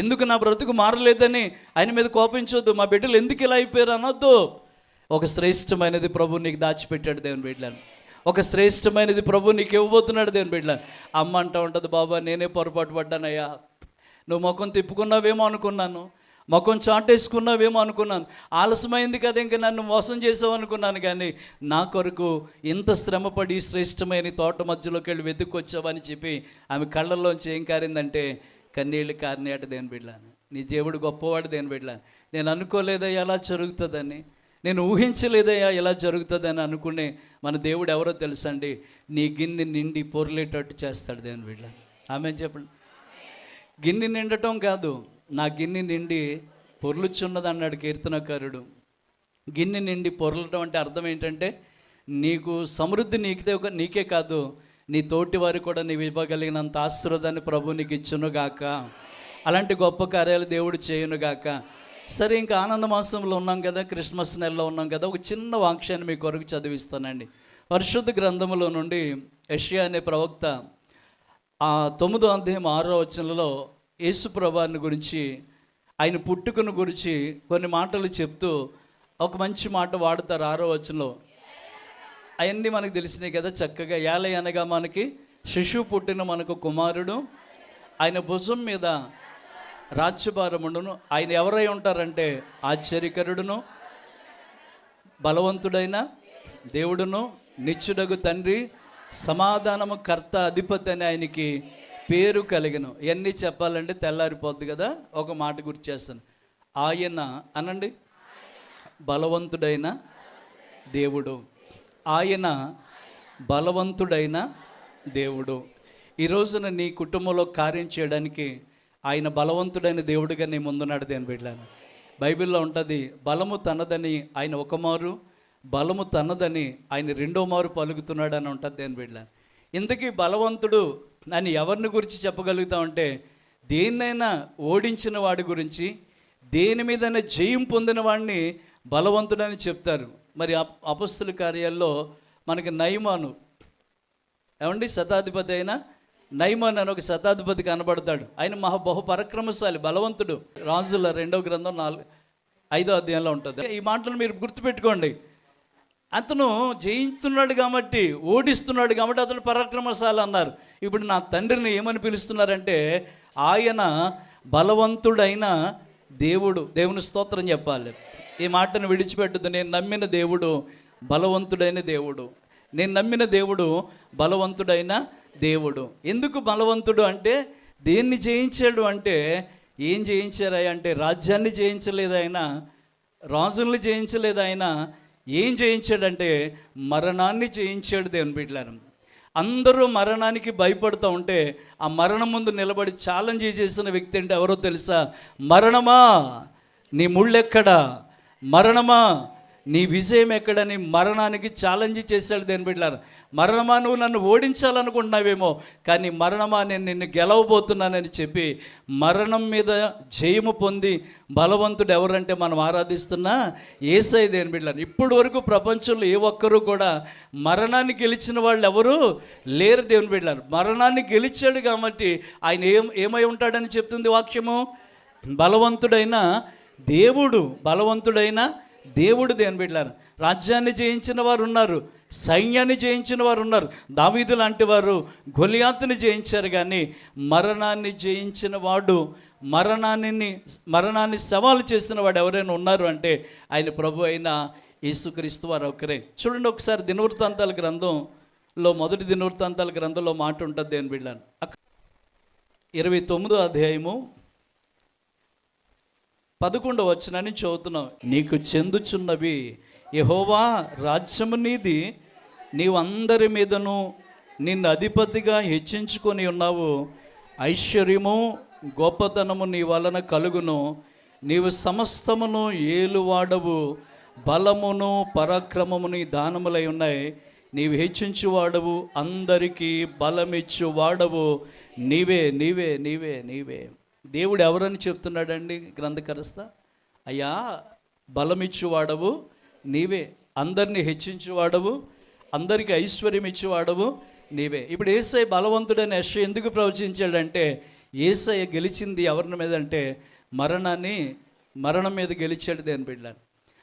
ఎందుకు నా బ్రతుకు మారలేదని ఆయన మీద కోపించొద్దు, మా బిడ్డలు ఎందుకు ఇలా అయిపోయారు అనొద్దు. ఒక శ్రేష్టమైనది ప్రభు నీకు దాచిపెట్టాడు దేవుని బిడ్డలను. ఒక శ్రేష్టమైనది ప్రభు నీకు ఇవ్వబోతున్నాడు దేవుని బిడ్డలను. అమ్మ అంటూ ఉంటుంది, బాబా నేనే పొరపాటు పడ్డానయ్యా, నువ్వు ముఖం తిప్పుకున్నావేమో అనుకున్నాను, ముఖం చాటేసుకున్నావేమో అనుకున్నాను, ఆలస్యమైంది కదా ఇంకా నన్ను మోసం చేసావు అనుకున్నాను, కానీ నా కొరకు ఇంత శ్రమపడి శ్రేష్టమైన తోట మధ్యలోకి వెళ్ళి వెతుక్కొచ్చావని చెప్పి ఆమె కళ్ళల్లోంచి ఏం కారిందంటే కన్నీళ్ళు కారినాయట దేవుని బిడ్డలను. నీ దేవుడు గొప్పవాడు దేవుని బిడ్డలను. నేను అనుకోలేదయ్యా ఎలా జరుగుతుందని, నేను ఊహించలేదయ్యా ఎలా జరుగుతుందని అనుకునే మన దేవుడు ఎవరో తెలుసండి, నీ గిన్నె నిండి పొర్లేటట్టు చేస్తాడు దేవుని బిడ్డలను. ఆమె చెప్పండి. గిన్నె నిండటం కాదు, నా గిన్నె నిండి పొర్లుచున్నది అన్నాడు కీర్తనకారుడు. గిన్నె నిండి పొర్లటం అంటే అర్థం ఏంటంటే, నీకు సమృద్ధి నీకే కాదు, నీ తోటి వారు కూడా నీవు ఇవ్వగలిగినంత ఆశీర్వాదాన్ని ప్రభు నీకు ఇచ్చునుగాక, అలాంటి గొప్ప కార్యాలు దేవుడు చేయునుగాక. సరే, ఇంకా ఆనంద మాసంలో ఉన్నాం కదా, క్రిస్మస్ నెలలో ఉన్నాం కదా, ఒక చిన్న వాక్యాన్ని మీ కొరకు చదివిస్తానండి. పరిశుద్ధ గ్రంథములో నుండి యెషయా అనే ప్రవక్త 9వ అధ్యాయం 6వ వచనంలో యేసు ప్రభువారిని గురించి, ఆయన పుట్టుకను గురించి కొన్ని మాటలు చెప్తూ ఒక మంచి మాట వాడతారు 6వ వచనంలో. అవన్నీ మనకు తెలిసినాయి కదా చక్కగా. ఏలై అనగా మనకి శిశువు పుట్టిన మనకు కుమారుడు, ఆయన భుజం మీద రాజ్యభారముండును. ఆయన ఎవరై ఉంటారంటే ఆశ్చర్యకరుడును, బలవంతుడైన దేవుడును, నిత్యుడగు తండ్రి, సమాధానము కర్త, అధిపతి అని ఆయనకి పేరు కలిగను. ఇవన్నీ చెప్పాలంటే తెల్లారిపోద్ది కదా. ఒక మాట గుర్తు చేస్తాను. ఆయన అనండి, బలవంతుడైన దేవుడు. ఆయన బలవంతుడైన దేవుడు. ఈ రోజున నీ కుటుంబంలో కార్యం చేయడానికి ఆయన బలవంతుడైన దేవుడిగా నీ ముందున్నాడు దేని బిడ్డలను. బైబిల్లో ఉంటుంది, బలము తనదని ఆయన ఒక మారు, బలము తనదని ఆయన 2వ మారు పలుకుతున్నాడు అని ఉంటుంది దేని బిడ్డలను. ఇంతకీ బలవంతుడు అని ఎవరిని గురించి చెప్పగలుగుతామంటే దేన్నైనా ఓడించిన వాడి గురించి, దేని మీదైనా జయం పొందిన వాడిని బలవంతుడని చెప్తారు. మరి అపొస్తలుల కార్యాల్లో మనకి నయమాను, ఏమండి, శతాధిపతి అయిన నయమాన్ అని ఒక శతాధిపతి కనబడతాడు. ఆయన బహు పరాక్రమశాలి, బలవంతుడు. రాజుల 2వ గ్రంథం 5వ అధ్యాయంలో ఉంటుంది. ఈ మాటలు మీరు గుర్తుపెట్టుకోండి. అతను జయిస్తున్నాడు కాబట్టి, ఓడిస్తున్నాడు కాబట్టి అతను పరాక్రమశాలి అన్నారు. ఇప్పుడు నా తండ్రిని ఏమని పిలుస్తున్నారంటే ఆయన బలవంతుడైన దేవుడు. దేవుని స్తోత్రం చెప్పాలి. ఈ మాటను విడిచిపెట్టదు. నేను నమ్మిన దేవుడు బలవంతుడైన దేవుడు. నేను నమ్మిన దేవుడు బలవంతుడైన దేవుడు. ఎందుకు బలవంతుడు అంటే, దేన్ని జయించాడు అంటే, ఏం జయించారు అంటే, రాజ్యాన్ని జయించలేదు ఆయన, రాజుల్ని జయించలేదు ఆయన. ఏం జయించాడంటే మరణాన్ని జయించాడు. దేవుని బిడ్డలారా, అందరూ మరణానికి భయపడుతూ ఉంటే ఆ మరణం ముందు నిలబడి ఛాలెంజ్ చేసిన వ్యక్తి అంటే ఎవరో తెలుసా? మరణమా నీ ముళ్ళెక్కడా, మరణమా నీ విజయం ఎక్కడని మరణానికి ఛాలెంజ్ చేశాడు. దేవుని బిడ్డలారా, మరణమా నువ్వు నన్ను ఓడించాలనుకుంటున్నావేమో, కానీ మరణమా నేను నిన్ను గెలవబోతున్నానని చెప్పి మరణం మీద జయము పొంది బలవంతుడు ఎవరంటే మనం ఆరాధిస్తున్న యేసయ్య. దేవుని బిడ్డలారా, ఇప్పటి వరకు ప్రపంచంలో ఏ ఒక్కరూ కూడా మరణాన్ని గెలిచిన వాళ్ళు ఎవరు లేరు. దేవుని బిడ్డలారా, మరణాన్ని గెలిచాడు కాబట్టి ఆయన ఏమై ఉంటాడని చెప్తుంది వాక్యము? బలవంతుడైన దేవుడు. బలవంతుడైన దేవుడు. దేవుని బిడ్డలారా, రాజ్యాన్ని జయించిన వారు ఉన్నారు, సైన్యాన్ని జయించిన వారు ఉన్నారు. దావీదు లాంటి వారు గొలియాతుని జయించారు, కానీ మరణాన్ని జయించిన వాడు, మరణాన్ని సవాలు చేసిన వాడు ఎవరైనా ఉన్నారు అంటే ఆయన ప్రభు అయిన యేసుక్రీస్తు వారు ఒకరే. చూడండి ఒకసారి దినవృత్తాంతాల గ్రంథంలో, మొదటి దినవృత్తాంతాల గ్రంథంలో మాట ఉంటుంది. దేవుని బిడ్డలారా, 29వ అధ్యాయము 11వ వచనాన్ని చదువుతున్నాం. నీకు చెందుచున్నవి యెహోవా రాజ్యము నీది, నీవు అందరి మీదను నిన్ను అధిపతిగా హెచ్చించుకొని ఉన్నావు. ఐశ్వర్యము గొప్పతనము నీ వలన కలుగును. నీవు సమస్తమును ఏలువాడవు. బలమును పరాక్రమము నీ దానములై ఉన్నాయి. నీవు హెచ్చించువాడవు, అందరికీ బలమిచ్చు వాడవు. నీవే నీవే నీవే నీవే. దేవుడు ఎవరని చెప్తున్నాడండి గ్రంథకర్త? అయ్యా, బలమిచ్చువాడవు నీవే, అందరినీ హెచ్చించువాడవు, అందరికీ ఐశ్వర్యం ఇచ్చేవాడవు నీవే. ఇప్పుడు యేసయ్య బలవంతుడని యెషయా ఎందుకు ప్రవచించాడంటే, యేసయ్య గెలిచింది ఎవరి మీద అంటే మరణం మీద గెలిచాడు. దేని బిడ్డలారా,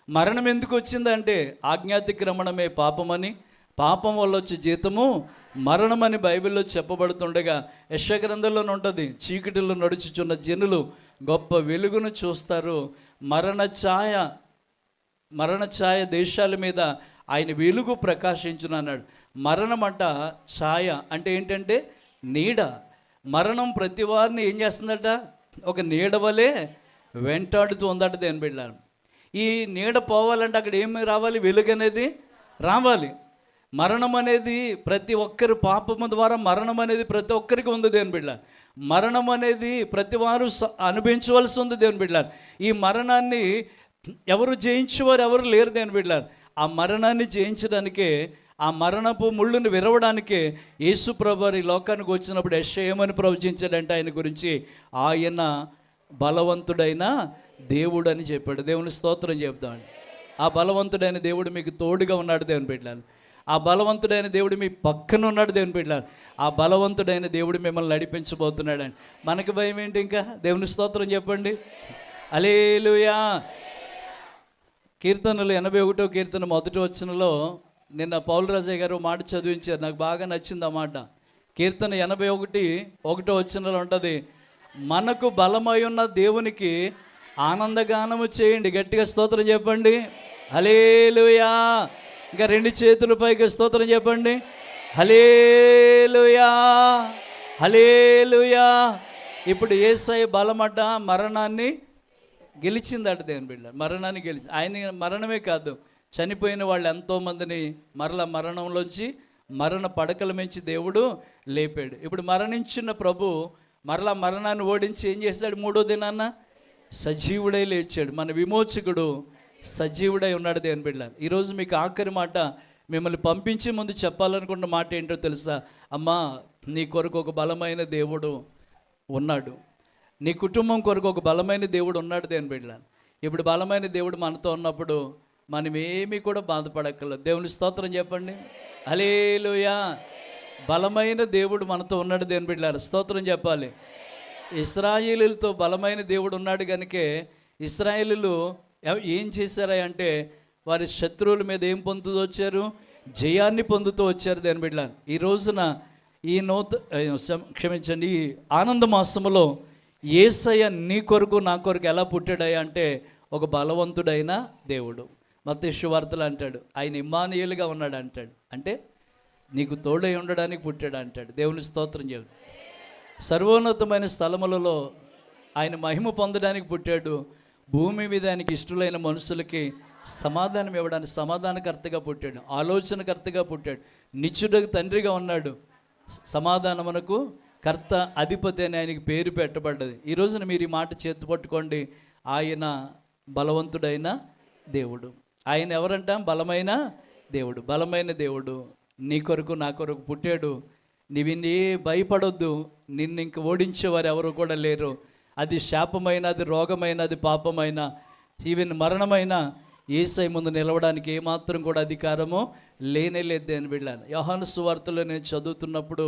మరణం ఎందుకు వచ్చిందంటే ఆజ్ఞాతిక్రమణమే పాపమని, పాపం వల్ల వచ్చే జీతము మరణమని బైబిల్లో చెప్పబడుతుండగా యెషయా గ్రంథంలోనే ఉంటుంది. చీకటిలో నడుచుచున్న జనులు గొప్ప వెలుగును చూస్తారు. మరణ ఛాయ దేశాల మీద ఆయన వెలుగు ప్రకాశించును అన్నాడు. మరణమంట ఛాయ అంటే ఏంటంటే నీడ. మరణం ప్రతి వారిని ఏం చేస్తుందట? ఒక నీడ వలె వెంటాడుతూ ఉందట. దేని బిడ్డలారా, ఈ నీడ పోవాలంటే అక్కడ ఏమి రావాలి? వెలుగు అనేది రావాలి. మరణం అనేది ప్రతి ఒక్కరి పాపము ద్వారా మరణం అనేది ప్రతి ఒక్కరికి ఉంది. దేవుని బిడ్డలారా, మరణం అనేది ప్రతి వారు అనుభవించవలసి ఉంది. దేవుని బిడ్డలారా, ఈ మరణాన్ని ఎవరు జయించేవారు ఎవరు లేరు. దేవుని బిడ్డలారా, ఆ మరణాన్ని జయించడానికే, ఆ మరణపు ముళ్ళును విరవడానికే యేసు ప్రభువు ఈ లోకానికి వచ్చినప్పుడు యెషయా ఏమని ప్రవచించాడంటే ఆయన గురించి, ఆయన బలవంతుడైన దేవుడు అని చెప్పాడు. దేవుని స్తోత్రం చెప్తామండి. ఆ బలవంతుడైన దేవుడు మీకు తోడుగా ఉన్నాడు. దేవుని బిడ్డలారా, ఆ బలవంతుడైన దేవుడు మీ పక్కన ఉన్నాడు. దేవుని బిడ్డలారా, ఆ బలవంతుడైన దేవుడు మిమ్మల్ని నడిపించబోతున్నాడండి. మనకి భయం ఏంటి? ఇంకా దేవుని స్తోత్రం చెప్పండి. హల్లెలూయా. కీర్తనలు 81వ కీర్తన 1వ వచనంలో నిన్న పౌలరాజయ్య గారు మాట చదివించారు, నాకు బాగా నచ్చింది ఆ మాట. కీర్తన 81:1 వచనంలో ఉంటుంది, మనకు బలమై ఉన్న దేవునికి ఆనందగానము చేయండి. గట్టిగా స్తోత్రం చెప్పండి. హల్లెలూయా. ఇంకా 2 చేతుల పైకి స్తోత్రం చెప్పండి. హల్లెలూయా, హల్లెలూయా. ఇప్పుడు యేసయ్య బలమట మరణాన్ని గెలిచిందట. దేవుని బిడ్డ, మరణాన్ని గెలిచి, ఆయన మరణమే కాదు, చనిపోయిన వాళ్ళు ఎంతోమందిని మరణంలోంచి మరణ పడకల మించి దేవుడు లేపాడు. ఇప్పుడు మరణించిన ప్రభు మరణాన్ని ఓడించి ఏం చేశాడు? 3వ దినాన్న సజీవుడై లేచాడు. మన విమోచకుడు సజీవుడై ఉన్నాడు. దేవుని బిడ్డ, ఈరోజు మీకు ఆఖరి మాట మిమ్మల్ని పంపించే ముందు చెప్పాలనుకున్న మాట ఏంటో తెలుసా? అమ్మా, నీ కొరకు ఒక బలమైన దేవుడు ఉన్నాడు. నీ కుటుంబం కొరకు ఒక బలమైన దేవుడు ఉన్నాడు దేని బిడ్డలారా. ఇప్పుడు బలమైన దేవుడు మనతో ఉన్నప్పుడు మనం ఏమీ కూడా బాధపడక్కర్లేదు. దేవుని స్తోత్రం చెప్పండి. హల్లెలూయా. బలమైన దేవుడు మనతో ఉన్నాడు దేని బిడ్డలారా, స్తోత్రం చెప్పాలి. ఇశ్రాయేలీలతో బలమైన దేవుడు ఉన్నాడు కనుకే ఇశ్రాయేలీలు ఏం చేశారా అంటే వారి శత్రువుల మీద ఏం పొందుతూ వచ్చారు, జయాన్ని పొందుతూ వచ్చారు దేని బిడ్డలారా. ఈ రోజున ఈ క్షమించండి, ఈ ఆనంద మాసములో యేసయ్య నీ కొరకు నా కొరకు ఎలా పుట్టాడయ్యా అంటే ఒక బలవంతుడైన దేవుడు. మత్తయి సువార్తలో అంటాడు ఆయన ఇమ్మానుయేలుగా ఉన్నాడు అంటాడు. అంటే నీకు తోడై ఉండడానికి పుట్టాడు అంటాడు. దేవుని స్తోత్రం చెప్పు. సర్వోన్నతమైన స్థలములలో ఆయన మహిమ పొందడానికి పుట్టాడు. భూమి మీద ఆయనకి ఇష్టలైన మనుషులకి సమాధానం ఇవ్వడానికి సమాధానకర్తగా పుట్టాడు, ఆలోచనకర్తగా పుట్టాడు, నిత్యుడకు తండ్రిగా ఉన్నాడు, సమాధానమునకు కర్త, అధిపతి అని ఆయనకి పేరు పెట్టబడ్డది. ఈ రోజున మీరు ఈ మాట చేతి పట్టుకోండి. ఆయన బలవంతుడైన దేవుడు. ఆయన ఎవరంట? బలమైన దేవుడు. బలమైన దేవుడు నీ కొరకు నా కొరకు పుట్టాడు. నీవిన్ని భయపడొద్దు. నిన్ను ఇంక ఓడించేవారు ఎవరు కూడా లేరు. అది శాపమైన, అది రోగమైన, అది పాపమైన, ఈవెన్ మరణమైన యేసయ్య ముందు నిలవడానికి ఏమాత్రం కూడా అధికారము లేనేలేదు అని వెళ్ళాను. యోహాను సువార్తలో నేను చదువుతున్నప్పుడు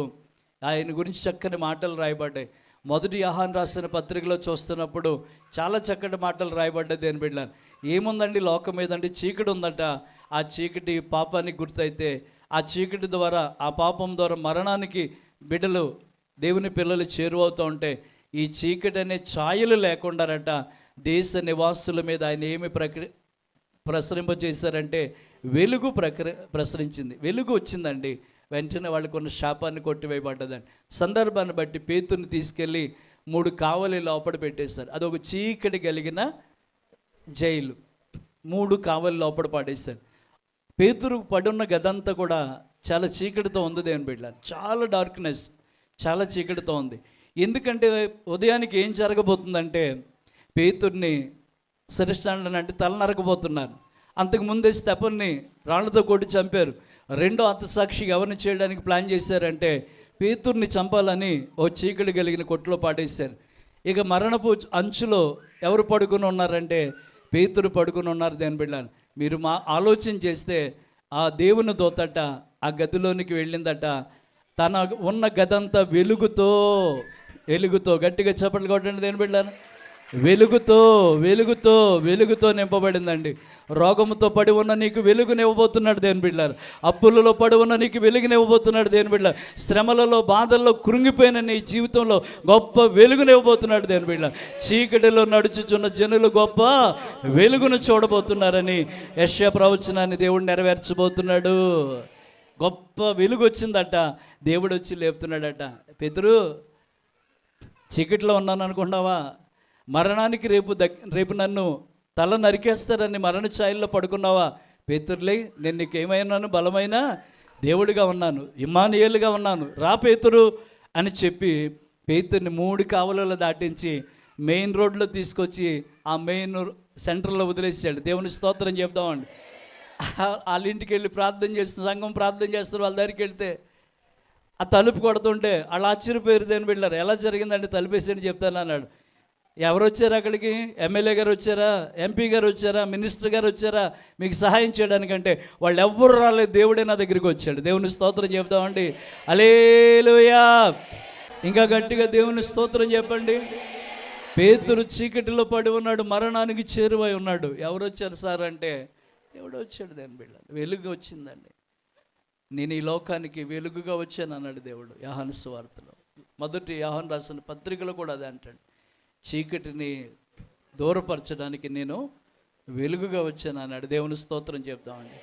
ఆయన గురించి చక్కని మాటలు రాయబడ్డాయి. మొదటి యోహాను రాసిన పత్రికలో చూస్తున్నప్పుడు చాలా చక్కటి మాటలు రాయబడ్డది అని వెళ్ళాను. ఏముందండి లోకం మీదండి, చీకటి ఉందట. ఆ చీకటి పాపానికి గుర్తయితే ఆ చీకటి ద్వారా, ఆ పాపం ద్వారా మరణానికి బిడ్డలు, దేవుని పిల్లలు చేరువవుతూ ఉంటే ఈ చీకటి అనే ఛాయలు లేకుండారట దేశ నివాసుల మీద ఆయన ఏమి ప్రసరింపజేశారంటే వెలుగు ప్రసరించింది. వెలుగు వచ్చిందండి. వెంటనే వాళ్ళకు ఉన్న శాపాన్ని కొట్టివేయబడ్డదండి. సందర్భాన్ని బట్టి పేతురుని తీసుకెళ్ళి 3 కావలి లోపల పెట్టేశారు. అదొక చీకటి కలిగిన జైలు. 3 కావలి లోపల పడేశారు. పేతురు పడున్న గదంతా కూడా చాలా చీకటితో ఉంది దేవుని బిడ్డలారా. చాలా డార్క్నెస్, చాలా చీకటితో ఉంది. ఎందుకంటే ఉదయానికి ఏం జరగబోతుందంటే పేతుర్ని సరిష్టాండని అంటే తల నరకబోతున్నారు. అంతకుముందే స్టెఫన్ని రాళ్లతో కొట్టి చంపారు. రెండో హతసాక్షిగా ఎవరిని చేయడానికి ప్లాన్ చేశారంటే పేతుర్ని చంపాలని ఓ చీకటి కలిగిన కొట్టులో పాడేశారు. ఇక మరణపు అంచులో ఎవరు పడుకుని ఉన్నారంటే పేతురు పడుకుని ఉన్నారు దేని బిడ్డలారా. మీరు ఆలోచన చేస్తే ఆ దేవుని దూతట ఆ గదిలోనికి వెళ్ళిందట. తన ఉన్న గదంతా వెలుగుతో గట్టిగా చప్పట్లు కొట్టండి దేని బిడ్డలారా. వెలుగుతో నింపబడిందండి. రోగముతో పడి ఉన్న నీకు వెలుగునివ్వబోతున్నాడు దేని బిడ్డలారా. అప్పులలో పడి ఉన్న నీకు వెలుగునివ్వబోతున్నాడు దేని బిడ్డలారా. శ్రమలలో, బాధల్లో కృంగిపోయిన నీ జీవితంలో గొప్ప వెలుగునివ్వబోతున్నాడు దేని బిడ్డలారా. చీకటిలో నడుచుచున్న జనులు గొప్ప వెలుగును చూడబోతున్నారని యెషయా ప్రవచనాన్ని దేవుడు నెరవేర్చబోతున్నాడు. గొప్ప వెలుగు వచ్చిందట. దేవుడు వచ్చి లేపుతున్నాడట. పేతురు, చీకటిలో ఉన్నాను అనుకున్నావా? మరణానికి రేపు నన్ను తల నరికేస్తారని మరణ ఛాయల్లో పడుకున్నావా? పేతురులే, నేను నీకేమైనాను? బలమైన దేవుడిగా ఉన్నాను, ఇమ్మానుయేలుగా ఉన్నాను, రా పేతురు అని చెప్పి పేతుర్ని 3 కావలలో దాటించి మెయిన్ రోడ్లో తీసుకొచ్చి ఆ మెయిన్ సెంటర్లో వదిలేసాడు. దేవుని స్తోత్రం చెప్దామండి. వాళ్ళ ఇంటికి వెళ్ళి ప్రార్థన చేస్తున్న సంఘం ప్రార్థన చేస్తారు. వాళ్ళ దగ్గరికి వెళ్తే ఆ తలుపు కొడుతుంటే వాళ్ళు ఆశ్చర్యపోయారు దేని బిడ్డలారా. ఎలా జరిగిందంటే తలుపేసి చెప్తాను అన్నాడు. ఎవరు వచ్చారు అక్కడికి? ఎమ్మెల్యే గారు వచ్చారా, ఎంపీ గారు వచ్చారా, మినిస్టర్ గారు వచ్చారా మీకు సహాయం చేయడానికంటే? వాళ్ళు ఎవ్వరు రాలేదు, దేవుడే నా దగ్గరికి వచ్చాడు. దేవుని స్తోత్రం చెప్తామండి. హల్లెలూయా. ఇంకా గట్టిగా దేవుని స్తోత్రం చెప్పండి. పేతురు చీకటిలో పడి ఉన్నాడు, మరణానికి చేరువై ఉన్నాడు. ఎవరు వచ్చారు సార్ అంటే దేవుడు వచ్చాడు. దేని బిడ్డ వెలుగు వచ్చిందండి. నేను ఈ లోకానికి వెలుగుగా వచ్చాను అన్నాడు దేవుడు యోహాను సువార్తలో. మొదటి యోహాను రాసిన పత్రికలో కూడా అదే అంటాడు. చీకటిని దూరపరచడానికి నేను వెలుగుగా వచ్చాను అన్నాడు. దేవుని స్తోత్రం చెప్తామండి.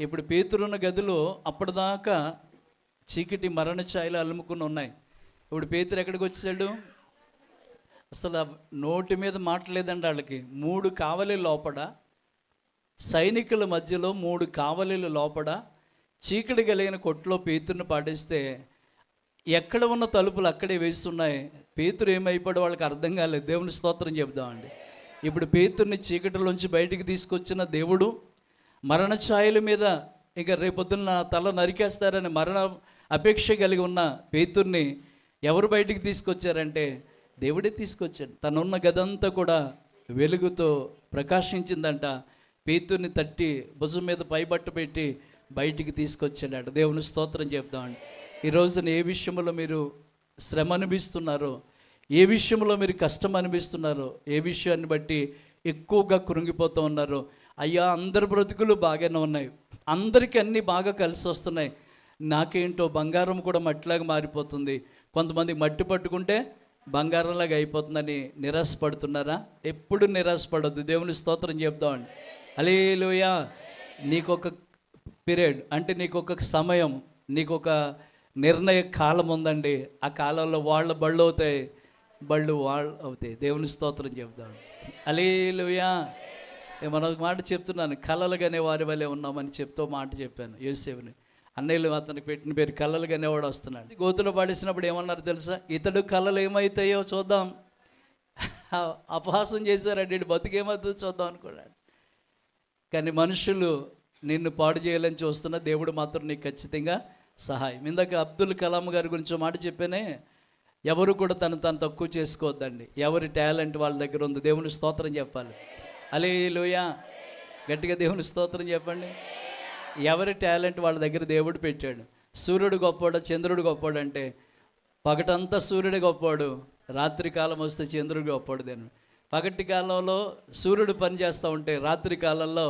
ఇప్పుడు పేతురున్న గదిలో అప్పటిదాకా చీకటి మరణ ఛాయలు అలుముకుని ఉన్నాయి. ఇప్పుడు పేతురు ఎక్కడికి వచ్చాడు? అసలు నోటి మీద మాటలేదండి వాళ్ళకి. 3 కావలి లోపల, సైనికుల మధ్యలో 3 కావలిల లోపల చీకటి కలిగిన కొట్లో పేతురుని పాటిస్తే ఎక్కడ ఉన్న తలుపులు అక్కడే వేస్తున్నాయి. పేతురు ఏమైపోయాడో వాళ్ళకి అర్థం కాలేదు. దేవుని స్తోత్రం చెప్దామండి. ఇప్పుడు పేతుర్ని చీకటిలోంచి బయటికి తీసుకొచ్చిన దేవుడు మరణ ఛాయల మీద ఇక రేపొద్దున తల నరికేస్తారని మరణ అపేక్ష కలిగి ఉన్న పేతుర్ని ఎవరు బయటికి తీసుకొచ్చారంటే దేవుడే తీసుకొచ్చాడు. తనున్న గదంతా కూడా వెలుగుతో ప్రకాశించిందంట. పేతుని తట్టి భుజం మీద పైబట్టు పెట్టి బయటికి తీసుకొచ్చాడు. దేవుని స్తోత్రం చెప్తామండి. ఈ రోజున ఏ విషయంలో మీరు శ్రమ అనిపిస్తున్నారో, ఏ విషయంలో మీరు కష్టం అనిపిస్తున్నారో, ఏ విషయాన్ని బట్టి ఎక్కువగా కృంగిపోతూ ఉన్నారో, అయ్యా అందరి బ్రతుకులు బాగానే ఉన్నాయి, అందరికీ అన్నీ బాగా కలిసి వస్తున్నాయి, నాకేంటో బంగారం కూడా మట్టిలాగా మారిపోతుంది, కొంతమంది మట్టి పట్టుకుంటే బంగారంలాగా అయిపోతుందని నిరాశపడుతున్నారా? ఎప్పుడు నిరాశపడొద్దు. దేవుని స్తోత్రం చెప్తామండి. హల్లెలూయా. నీకొక పీరియడ్ అంటే నీకొక సమయం, నీకొక నిర్ణయ కాలం ఉందండి. ఆ కాలంలో వాళ్ళ బళ్ళు అవుతాయి, బళ్ళు వాళ్ళు అవుతాయి. దేవుని స్తోత్రం చెప్తాను. హల్లెలూయా. మరొక మాట చెప్తున్నాను, కలలుగానే వారి వల్లే ఉన్నామని చెప్తూ మాట చెప్పాను. యోసేపుని అన్నయ్యలు అతనికి పెట్టిన పేరు కలలుగానే వాడు వస్తున్నాడు. గోతులో పడేసినప్పుడు ఏమన్నారు తెలుసా? ఇతడు కళలు ఏమవుతాయో చూద్దాం, అపహాసం చేశారండి, బతుకేమవుతుందో చూద్దాం అనుకున్నాడు. కానీ మనుషులు నిన్ను పాడు చేయాలని చూస్తున్న దేవుడు మాత్రం నీకు ఖచ్చితంగా సహాయం. ఇందాక అబ్దుల్ కలాం గారి గురించి మాట చెప్పానే, ఎవరు కూడా తను తక్కువ చేసుకోవద్దండి. ఎవరి టాలెంట్ వాళ్ళ దగ్గర ఉంది. దేవుని స్తోత్రం చెప్పాలి. హల్లెలూయా. గట్టిగా దేవుని స్తోత్రం చెప్పండి. ఎవరి టాలెంట్ వాళ్ళ దగ్గర దేవుడు పెట్టాడు. సూర్యుడు గొప్పవాడు, చంద్రుడు గొప్పవాడు అంటే పగటంతా సూర్యుడే గొప్పవాడు, రాత్రి కాలం వస్తే చంద్రుడు గొప్పవాడు. దేని పగటి కాలంలో సూర్యుడు పనిచేస్తూ ఉంటే రాత్రి కాలంలో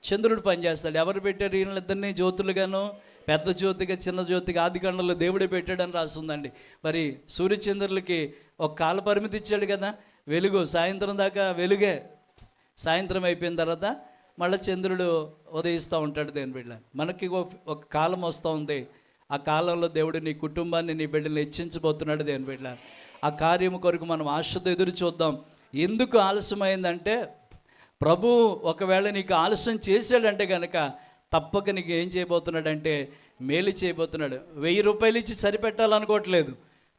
చంద్రుడు పనిచేస్తాడు. ఎవరు పెట్టారు? వీళ్ళిద్దరినీ జ్యోతులుగాను, పెద్ద జ్యోతిగా చిన్న జ్యోతిగా ఆదికాండంలో దేవుడే పెట్టాడని రాస్తుందండి. మరి సూర్యచంద్రులకి ఒక కాల పరిమితి ఇచ్చాడు కదా, వెలుగు సాయంత్రం దాకా వెలుగే, సాయంత్రం అయిపోయిన తర్వాత మళ్ళీ చంద్రుడు ఉదయిస్తూ ఉంటాడు. దేని బిడ్డ మనకి ఒక కాలం వస్తూ ఉంది. ఆ కాలంలో దేవుడు నీ కుటుంబాన్ని, నీ బిడ్డని హెచ్చించబోతున్నాడు. దేని బిడ్డ ఆ కార్యము కొరకు మనం ఆశతో ఎదురు చూద్దాం. ఎందుకు ఆలస్యమైందంటే, ప్రభు ఒకవేళ నీకు ఆలస్యం చేశాడంటే కనుక తప్పక నీకు ఏం చేయబోతున్నాడంటే మేలు చేయబోతున్నాడు. 1000 రూపాయలు ఇచ్చి సరిపెట్టాలనుకోవట్లేదు,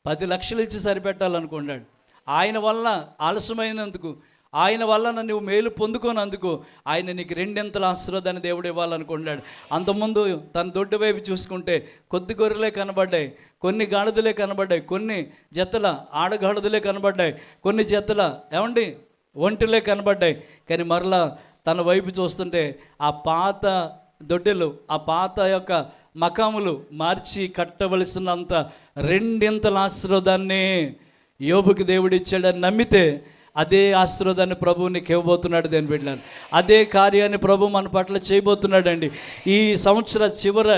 10 లక్షలు ఇచ్చి సరిపెట్టాలనుకున్నాడు. ఆయన వల్ల ఆలస్యమైనందుకు, ఆయన వల్ల నువ్వు మేలు పొందుకోనందుకు ఆయన నీకు 2 ఆశీర్వాదాన్ని దేవుడు ఇవ్వాలనుకున్నాడు. అంతకుముందు తన దొడ్డు వైపు చూసుకుంటే కొద్ది గొర్రెలే కనబడ్డాయి, కొన్ని గాడిదలే కనబడ్డాయి, కొన్ని జతల ఆడగాడిదలే కనబడ్డాయి, కొన్ని జతల ఒంటిలే కనబడ్డాయి. కానీ మరలా తన వైపు చూస్తుంటే ఆ పాత దొడ్డెలు, ఆ పాత యొక్క మకాములు మార్చి కట్టవలసినంత 2 ఆశీర్వాదాన్ని యోబుకి దేవుడు ఇచ్చాడని నమ్మితే అదే ఆశీర్వాదాన్ని ప్రభువు నీకు ఇవ్వబోతున్నాడు. దేని బిడ్డలారా, అదే కార్యాన్ని ప్రభు మన పట్ల చేయబోతున్నాడండి. ఈ సంవత్సర చివర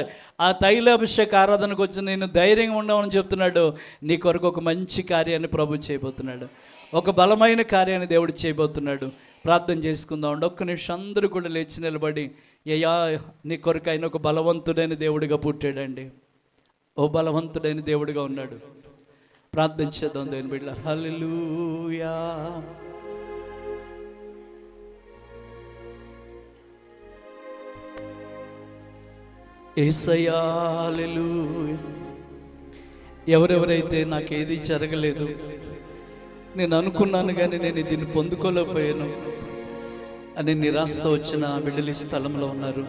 ఆ తైలాభిషేక ఆరాధనకు వచ్చి నేను ధైర్యంగా ఉండమని చెప్తున్నాడు. నీ కొరకు ఒక మంచి కార్యాన్ని ప్రభు చేయబోతున్నాడు, ఒక బలమైన కార్యాన్ని దేవుడు చేయబోతున్నాడు. ప్రార్థన చేసుకుందాం. ఒక్క నిమిషం అందరూ కూడా లేచి నిలబడి, అయ్యా నీ కొరకు ఆయన ఒక బలవంతుడైన దేవుడిగా పుట్టాడండి, ఓ బలవంతుడైన దేవుడిగా ఉన్నాడు. ప్రార్థన చేద్దాం దేవుని బిడ్డలారా. హల్లెలూయా. యేసయ్యా హల్లెలూయా. ఎవరెవరైతే నాకేది జరగలేదు, నేను అనుకున్నాను కానీ నేను దీన్ని పొందుకోలేకపోయాను అని నిరాశతో వచ్చిన బిడ్డలు ఈ స్థలంలో ఉన్నారు.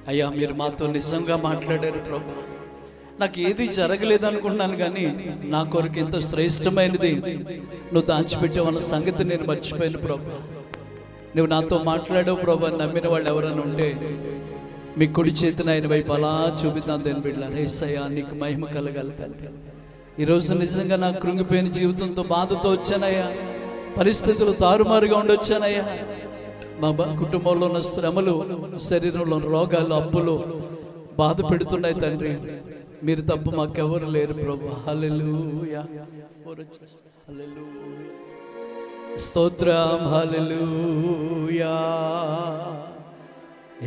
అయ్యా మీరు మాతో నిజంగా మాట్లాడారు ప్రభు. నాకు ఏది జరగలేదు అనుకున్నాను కానీ నా కొరకు ఎంతో శ్రేష్టమైనది నువ్వు దాచిపెట్టావన్న సంగతి నేను మర్చిపోయాను ప్రభు. నువ్వు నాతో మాట్లాడావు ప్రభు. నమ్మిన వాళ్ళు ఎవరైనా ఉంటే మీ కుడి చేతిని ఆయన వైపు అలా చూపిద్దాం. దేని బిడ్డలారా, యేసయ్యా నీకు మహిమ కలగాలి తండ్రి. ఈరోజు నిజంగా నా కృంగిపోయిన జీవితంతో బాధతో వచ్చానయ్యా, పరిస్థితులు తారుమారుగా ఉండొచ్చానయ్యా. మా కుటుంబంలో ఉన్న శ్రమలు, శరీరంలో రోగాలు, అప్పులు బాధ పెడుతున్నాయి తండ్రి. మీరు తప్ప మాకెవరు లేరు ప్రభు. హల్లెలూయా. హల్లెలూయా. స్తోత్రం. హల్లెలూయా.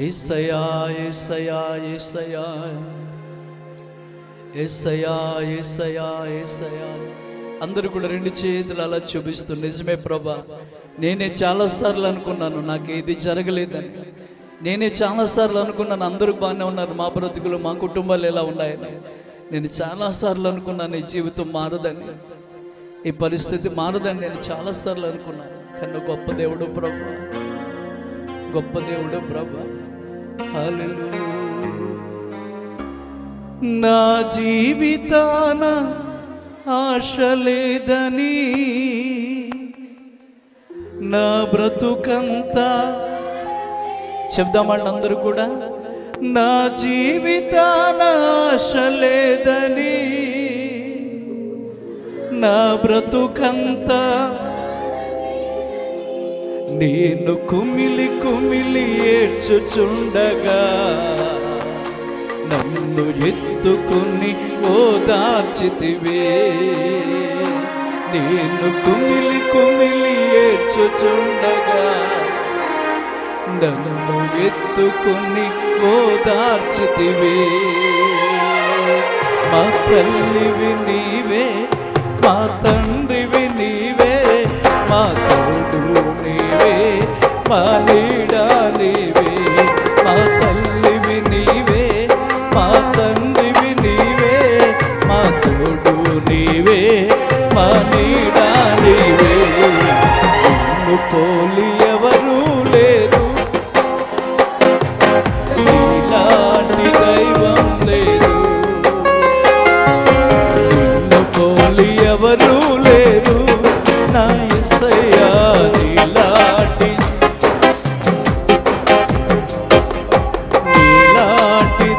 యేసయ్యా యేసయ్యా యేసయ్యా యేసయ్యా యేసయ్యా యేసయ్యా. అందరూ కూడా 2 చేతులు అలా చూపిస్తూ, నిజమే ప్రభా, నేనే చాలాసార్లు అనుకున్నాను నాకు ఏది జరగలేదని. నేనే చాలాసార్లు అనుకున్నాను అందరూ బాగానే ఉన్నారు, మా బ్రతుకులు మా కుటుంబాలు ఎలా ఉన్నాయని. నేను చాలాసార్లు అనుకున్నాను ఈ జీవితం మారదని, ఈ పరిస్థితి మారదని నేను చాలాసార్లు అనుకున్నాను. కానీ గొప్ప దేవుడు ప్రభా, గొప్ప దేవుడు ప్రభా. హల్లెలూయా. నా జీవితాన ఆశ లేదని నా బ్రతుకంతా చెప్దామండి అందరూ కూడా. నా జీవితాన ఆశ లేదని, నా బ్రతుకంతా నేను కుమిలి కుమిలి ఏడ్చుచుండగా నన్ను ఎత్తుకుని ఓదార్చితివే. నేను కుమిలి కుమిలి ఏడ్చుచుండగా నన్ను ఎత్తుకుని ఓదార్చితివే. మా తల్లివి నీవే, మా తండ్రివి నీవే, మా తోడు నీవే, మా నీడ నీవే. మా తల్లివి నీవే, మా తండ్రివి నీవే, మా తోడు నీవే, మా నీడ నీవే. నిన్ను పోలి ఎవరూ లేరు, నీలాంటి దైవం లేదు. నిన్ను పోలి ఎవరూ లేరు నా యేసయ్యా, నీలాంటి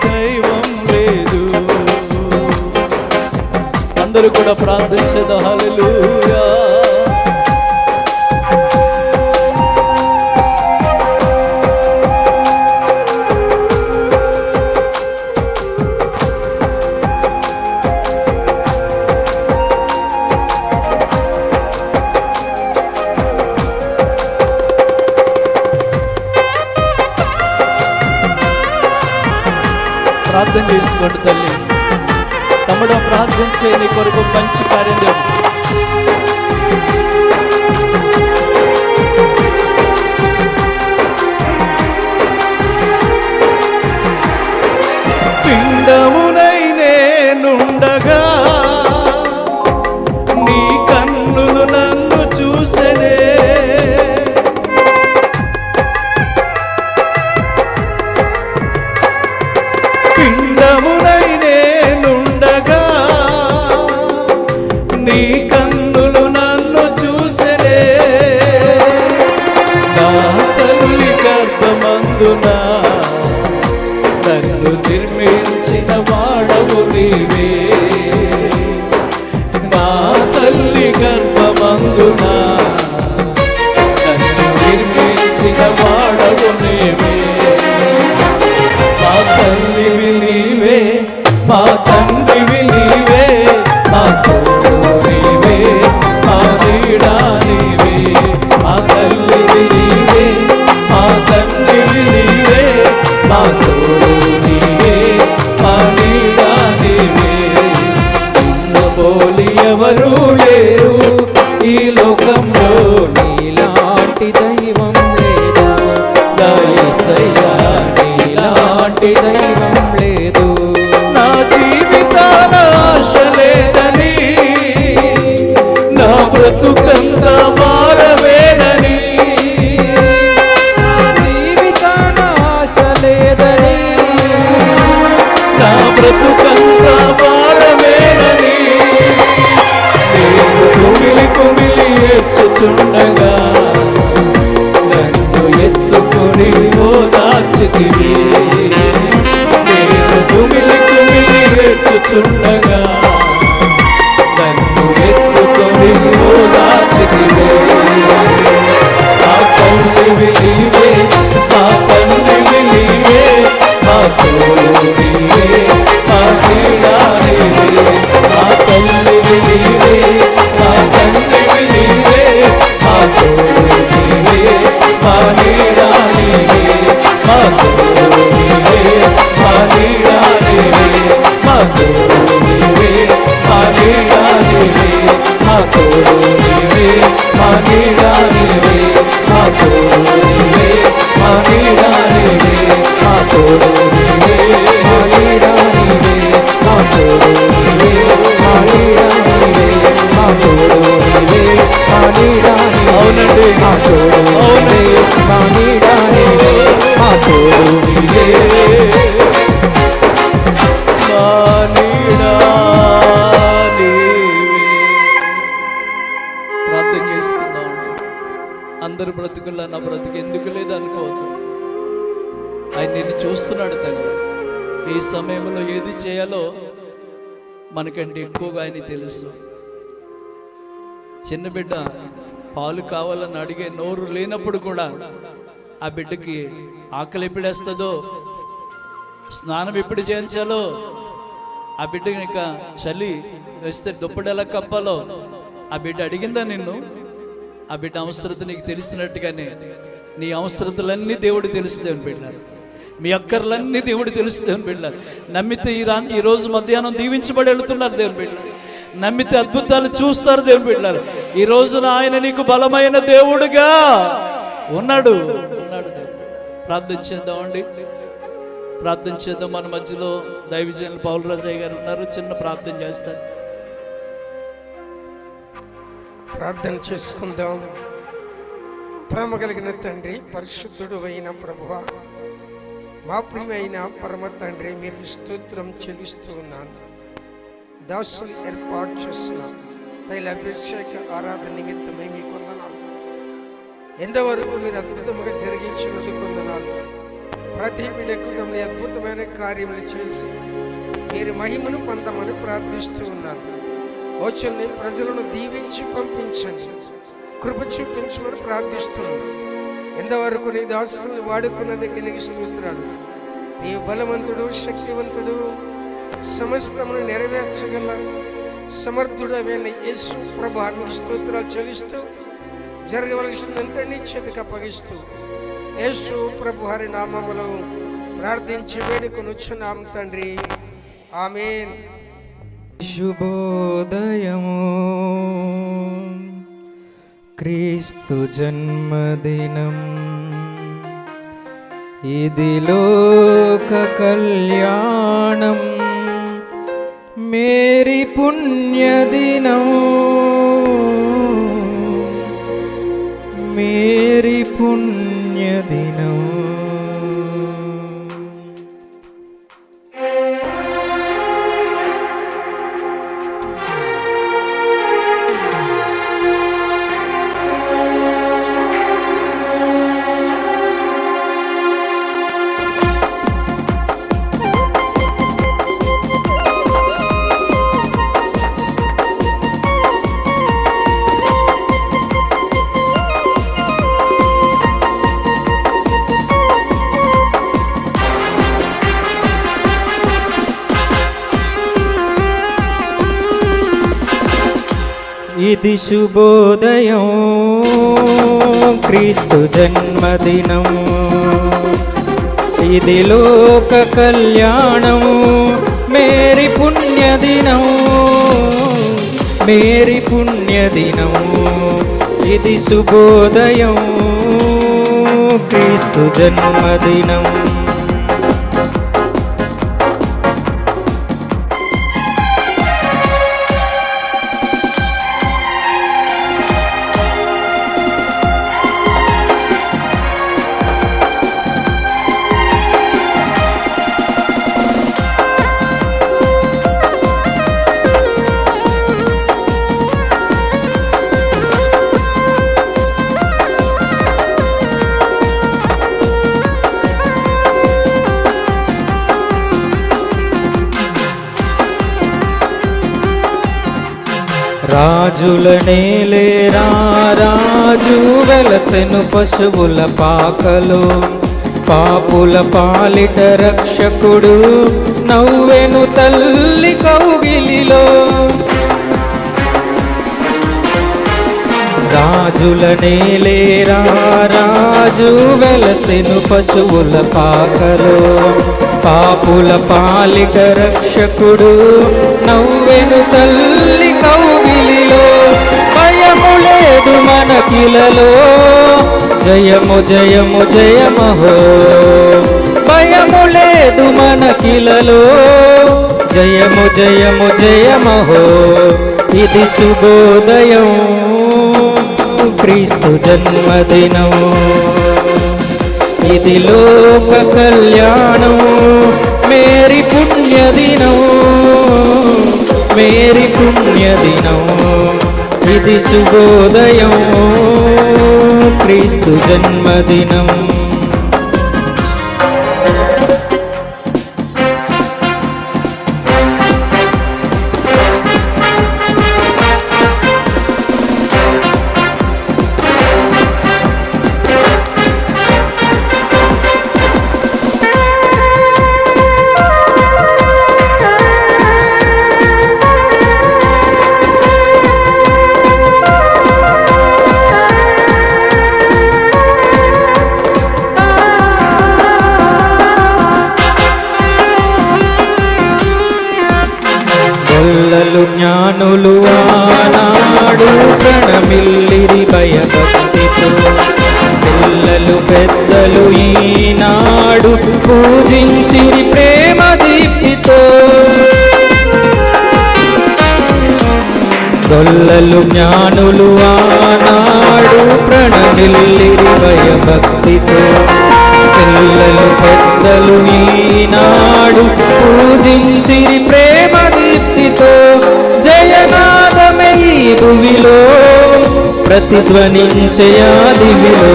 దైవం లేదు. అందరూ కూడా ప్రార్థించేదా హల్లెలూయా. ప్రార్థన చేసుకోండి తల్లి. తమ్ముడు ప్రార్థన చేయి, నీ కొరకు మంచి కార్యం చేయండి. పిండమునై నేనుండగా నీ కన్నులు నన్ను చూసెనే. పిండమునై నేనుండగా నీ కన్నులు నన్ను చూసెనే. నా తల్లి గర్భమందున నన్ను నిర్మించిన వాడవు నీవే. నా తల్లి గర్భమందున నన్ను నిర్మించిన వాడవు నీవే. మా తల్లివి నీవే, మా తండ్రివి నీవే, మా తోడు నీవే, మా నీడ నీవే. మా తల్లివి నీవే, మా తండ్రివి నీవే, మా తోడు నీవే, మా నీడ నీవే. నిన్ను పోలి ఎవరూ లేరు ఈ లోకంలో, నీలాంటి దైవం లేదు నా యేసయ్యా, నీలాంటి దైవం లేదు. నా జీవితాన ఆశ లేదని, నా బ్రతుకంతా మారవేనని. నా జీవితాన ఆశ లేదని, నా బ్రతుకంతా మారవేనని. నేను కుమిలి కుమిలి ఏడ్చుచుండగా నన్ను ఎత్తుకొని ఓదార్చితివి. నేను కుమిలి కుమిలి ఏడ్చుచుండగా నన్ను ఎత్తుకొని ఓదార్చితివి. మా తల్లివి నీవే, మా తండ్రివి నీవే, మా తోడు నీవే, మా నీడ నీవే. మా తల్లివి నీవే, మా తండ్రివి నీవే, మా తోడు నీవే, మా నీడ నీవే. మా తోడు నీవే, మా నీడ నీవే, మా తోడు నీవే, మా నీడ నీవే. మా తోడు నీవే, మా నీడ నీవే, మా తోడు నీవే, మా నీడ నీవే. మా తోడు నీవే, మా నీడ నీవే, మా తోడు నీవే, మా నీడ నీవే. మా తోడు నీవే, మా నీడ నీవే. అవునండి, మా తోడు నీవే, మా నీడ నీవే. మా తోడు నీవే, మా నీడ నీవే. ప్రార్థన చేసుకుందాం. అందరి బ్రతుకుల్లో నా బ్రతుకు ఎందుకు లేదు అనుకోవద్దు. ఆయన నిన్ను చూస్తున్నాడు తండ్రి. ఈ సమయంలో ఏది చేయాలో మనకంటే ఎక్కువగా ఆయన తెలుసు. చిన్న బిడ్డ పాలు కావాలని అడిగే నోరు లేనప్పుడు కూడా ఆ బిడ్డకి ఆకలి ఎప్పుడేస్తుందో, స్నానం ఎప్పుడు చేయించాలో, ఆ బిడ్డ ఇంకా చలి వేస్తే దుప్పటి ఎలా కప్పాలో ఆ బిడ్డ అడిగిందా నిన్ను? ఆ బిడ్డ అవసరత నీకు తెలిసినట్టుగానే నీ అవసరతలన్నీ దేవుడు తెలుస్తాయని బిడ్డారు. మీ అక్కర్లన్నీ దేవుడు తెలుస్తాయని బిడ్డారు. నమ్మితే ఈ రోజు మధ్యాహ్నం దీవించబడి వెళుతున్నారు దేవుని బిడ్డారు. నమ్మితే అద్భుతాలు చూస్తారు దేవుని బిడ్డారు. ఈ రోజున ఆయన నీకు బలమైన దేవుడుగా ఉన్నాడు. ప్రార్థన చేద్దామండి, ప్రార్థన చేద్దాం. మన మధ్యలో దైవజనులు పౌలు రాజయ్య గారు ఉన్నారు, చిన్న ప్రార్థన చేస్తారు. ప్రార్థన చేసుకుందాం. ప్రేమ కలిగిన తండ్రి, పరిశుద్ధుడు అయిన ప్రభువా, మా ప్రియమైన పరమ తండ్రి, మీకు స్తోత్రం చెల్లిస్తూ ఉన్నాను. దాసులు ఏర్పాటు చేసిన తైలాభిషేక ఆరాధన నిమిత్తమై మీకు వందనాలు. ఎంతవరకు మీరు అద్భుతంగా జరిగించినందుకు వందనాలు. ప్రతి బిడ్డకు మీ అద్భుతమైన కార్యములు చేసి మీరు మహిమను పొందమని ప్రార్థిస్తూ ఉన్నాను. వచ్చి ప్రజలను దీవించి పంపించండి, కృప చూపించమని ప్రార్థిస్తున్నాను. ఎంతవరకు నీ దాసులను వాడుకున్నదికి నీకు స్తోత్రాలు. నీ బలవంతుడు, శక్తివంతుడు, సమస్తమును నెరవేర్చగల సమర్థుడైన యేసు ప్రభువా, మీకు స్తోత్రాలు చెల్లిస్తూ జరగవలసినంత నీ చేతికి అప్పగిస్తూ యేసు ప్రభువారి నామములో ప్రార్థించి వేడుకొనుచున్నాం తండ్రి, ఆమేన్. శుభోదయము, క్రీస్తు జన్మదినం, ఇది లోక కళ్యాణం, మేరీ పుణ్యదినం, మేరీ పుణ్యదినం. ఇది శుభోదయం, క్రీస్తు జన్మదినం, ఇది లోక కళ్యాణం, మేరీ పుణ్యదినం, మేరీ పుణ్యదినం, ఇది శుభోదయం, క్రీస్తు జన్మదినం. రాజుల నేలేరా రాజు వెలసెను పశువుల పాకలో, పాపుల పాలిట రక్షకుడు నవ్వెను తల్లి కౌగిలిలో. రాజుల నేలేరా రాజు వెలసెను పశువుల పాకలో, పాపుల పాలిట రక్షకుడు నవ్వెను తల్లి కౌగిలిలో. భయము లేదు మనకిలలో, జయము జయము జయమహో, భయము లేదు మనకిలలో, జయము జయము జయమహో, ఇది శుభోదయం, క్రీస్తు జన్మదినం, ఇది లోక కళ్యాణం, మేరీ పుణ్యదినం, మేరీ పుణ్యదినం, ఇది శుభోదయం, క్రీస్తు జన్మదినం. గొల్లలు జ్ఞానులు ఆనాడు ప్రణమిల్లిరి భయభక్తితో, పిల్లలు పెద్దలు ఈనాడు పూజించిరి ప్రేమ దీప్తితో. గొల్లలు జ్ఞానులు ఆనాడు ప్రణమిల్లిరి భయభక్తితో, పిల్లలు పెద్దలు ఈనాడు పూజించిరి ప్రేమ దీప్తితో. జయనాదమే ఈ భువిలో ప్రతిధ్వనించే ఆ దివిలో,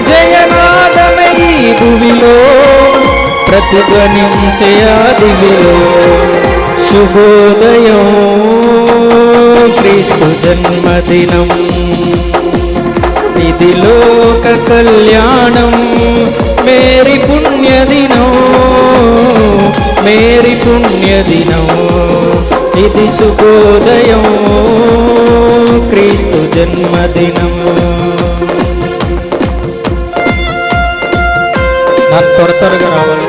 జయనాదమే ఈ భువిలో ప్రతిధ్వనించే ఆ దివిలో. శుభోదయం క్రీస్తు జన్మదినం, ఇది లోక కళ్యాణం. మేరీ పుణ్యదినం, మేరీ పుణ్యదినం, ఇది శుభోదయం క్రీస్తు జన్మదినం. నాకు త్వరగా రావాలి.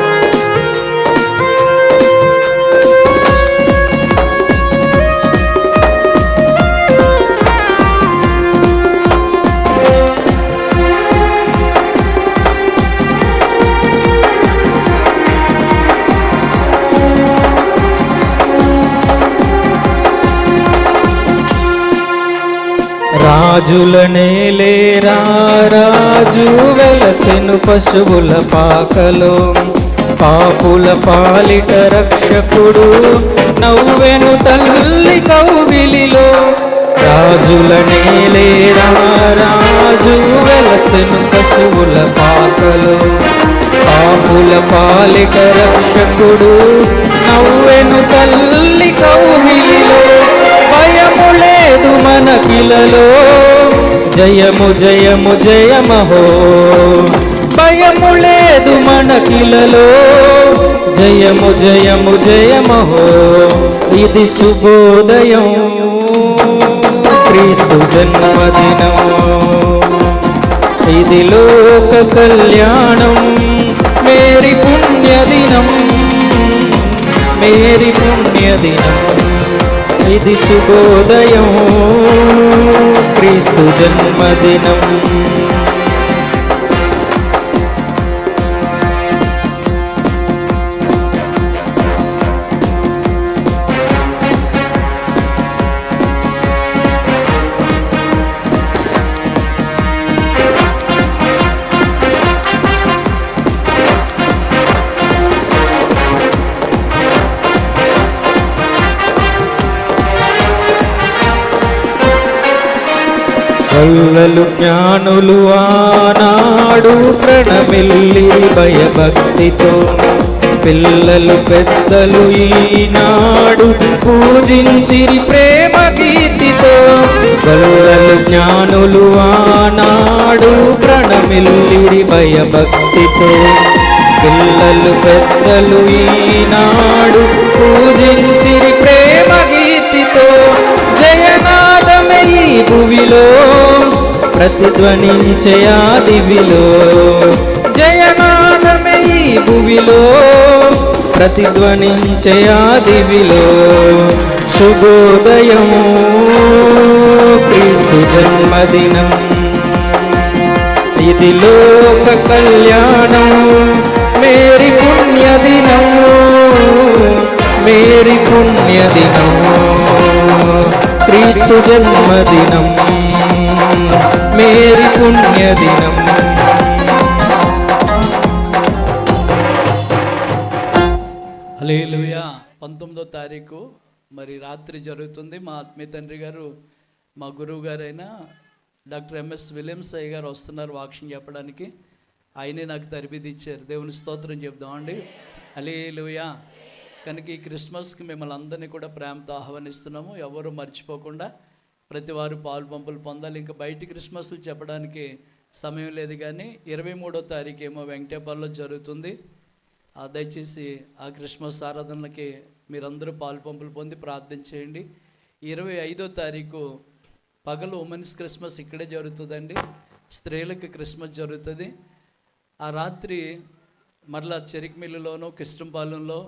రాజుల నేలేరా రాజు వెలసెను పశువుల పాకలో, పాపుల పాలిట రక్షకుడు నవ్వెను తల్లి కౌగిలిలో. రాజుల నేలేరా రాజు వెలసెను పశువుల పాకలో, పాపుల పాలిట రక్షకుడు నవ్వెను తల్లి కౌగిలిలో. భయము లేదు మనకిలలో, జయము జయము జయమహో. భయము లేదు మనకిలలో, జయము జయము జయమహో. ఇది శుభోదయం క్రీస్తు జన్మదినం, ఇది లోక కళ్యాణం. మేరీ పుణ్యదినం, మేరీ పుణ్యదినం, ఇది శుభోదయం క్రీస్తు జన్మదినం. గొల్లలు జ్ఞానులు ఆనాడు ప్రణమిల్లి భయభక్తితో, పిల్లలు పెద్దలు ఈనాడు పూజించిరి ప్రేమ గీతితో. గొల్లలు జ్ఞానులు ఆనాడు ప్రణమిల్లి భయభక్తితో, పిల్లలు పెద్దలు ఈనాడు పూజించిరి ప్రేమ గీతితో. జయనాదమే ఈ భువిలో ప్రతిధ్వనించే ఆ దివిలో, జయనాదమే ఈ భువిలో ప్రతిధ్వనించే ఆ దివిలో. శుభోదయం క్రీస్తు జన్మదినం, ఇది లోక కళ్యాణం. మేరీ పుణ్యదినం, మేరీ పుణ్యదినం, క్రీస్తు జన్మదినం, మేరీ పుణ్యదినం. హల్లెలూయా. 19వ తారీఖు మరి రాత్రి జరుగుతుంది. మా ఆత్మీయ తండ్రి గారు, మా గురువు గారైన డాక్టర్ ఎంఎస్ విలియమ్స్ అయ్య గారు వస్తున్నారు వాక్యం చెప్పడానికి. ఆయనే నాకు తరబిది ఇచ్చారు. దేవుని స్తోత్రం చెప్దామండి. హల్లెలూయా. కనుక ఈ క్రిస్మస్కి మిమ్మల్ని అందరినీ కూడా ప్రేమతో ఆహ్వానిస్తున్నాము. ఎవరు మర్చిపోకుండా ప్రతి వారు పాలు పంపులు పొందాలి. ఇంకా బయట క్రిస్మస్లు చెప్పడానికి సమయం లేదు, కానీ 23వ తారీఖు ఏమో వెంకటేపల్లిలో జరుగుతుంది. దయచేసి ఆ క్రిస్మస్ ఆరాధనలకి మీరందరూ పాలు పంపులు పొంది ప్రార్థన చేయండి. 25వ తారీఖు పగలు ఉమెన్స్ క్రిస్మస్ ఇక్కడే జరుగుతుందండి. స్త్రీలకు క్రిస్మస్ జరుగుతుంది. ఆ రాత్రి మరలా చెరికిమిల్లులోనూ, కిష్టంపాలెంలో,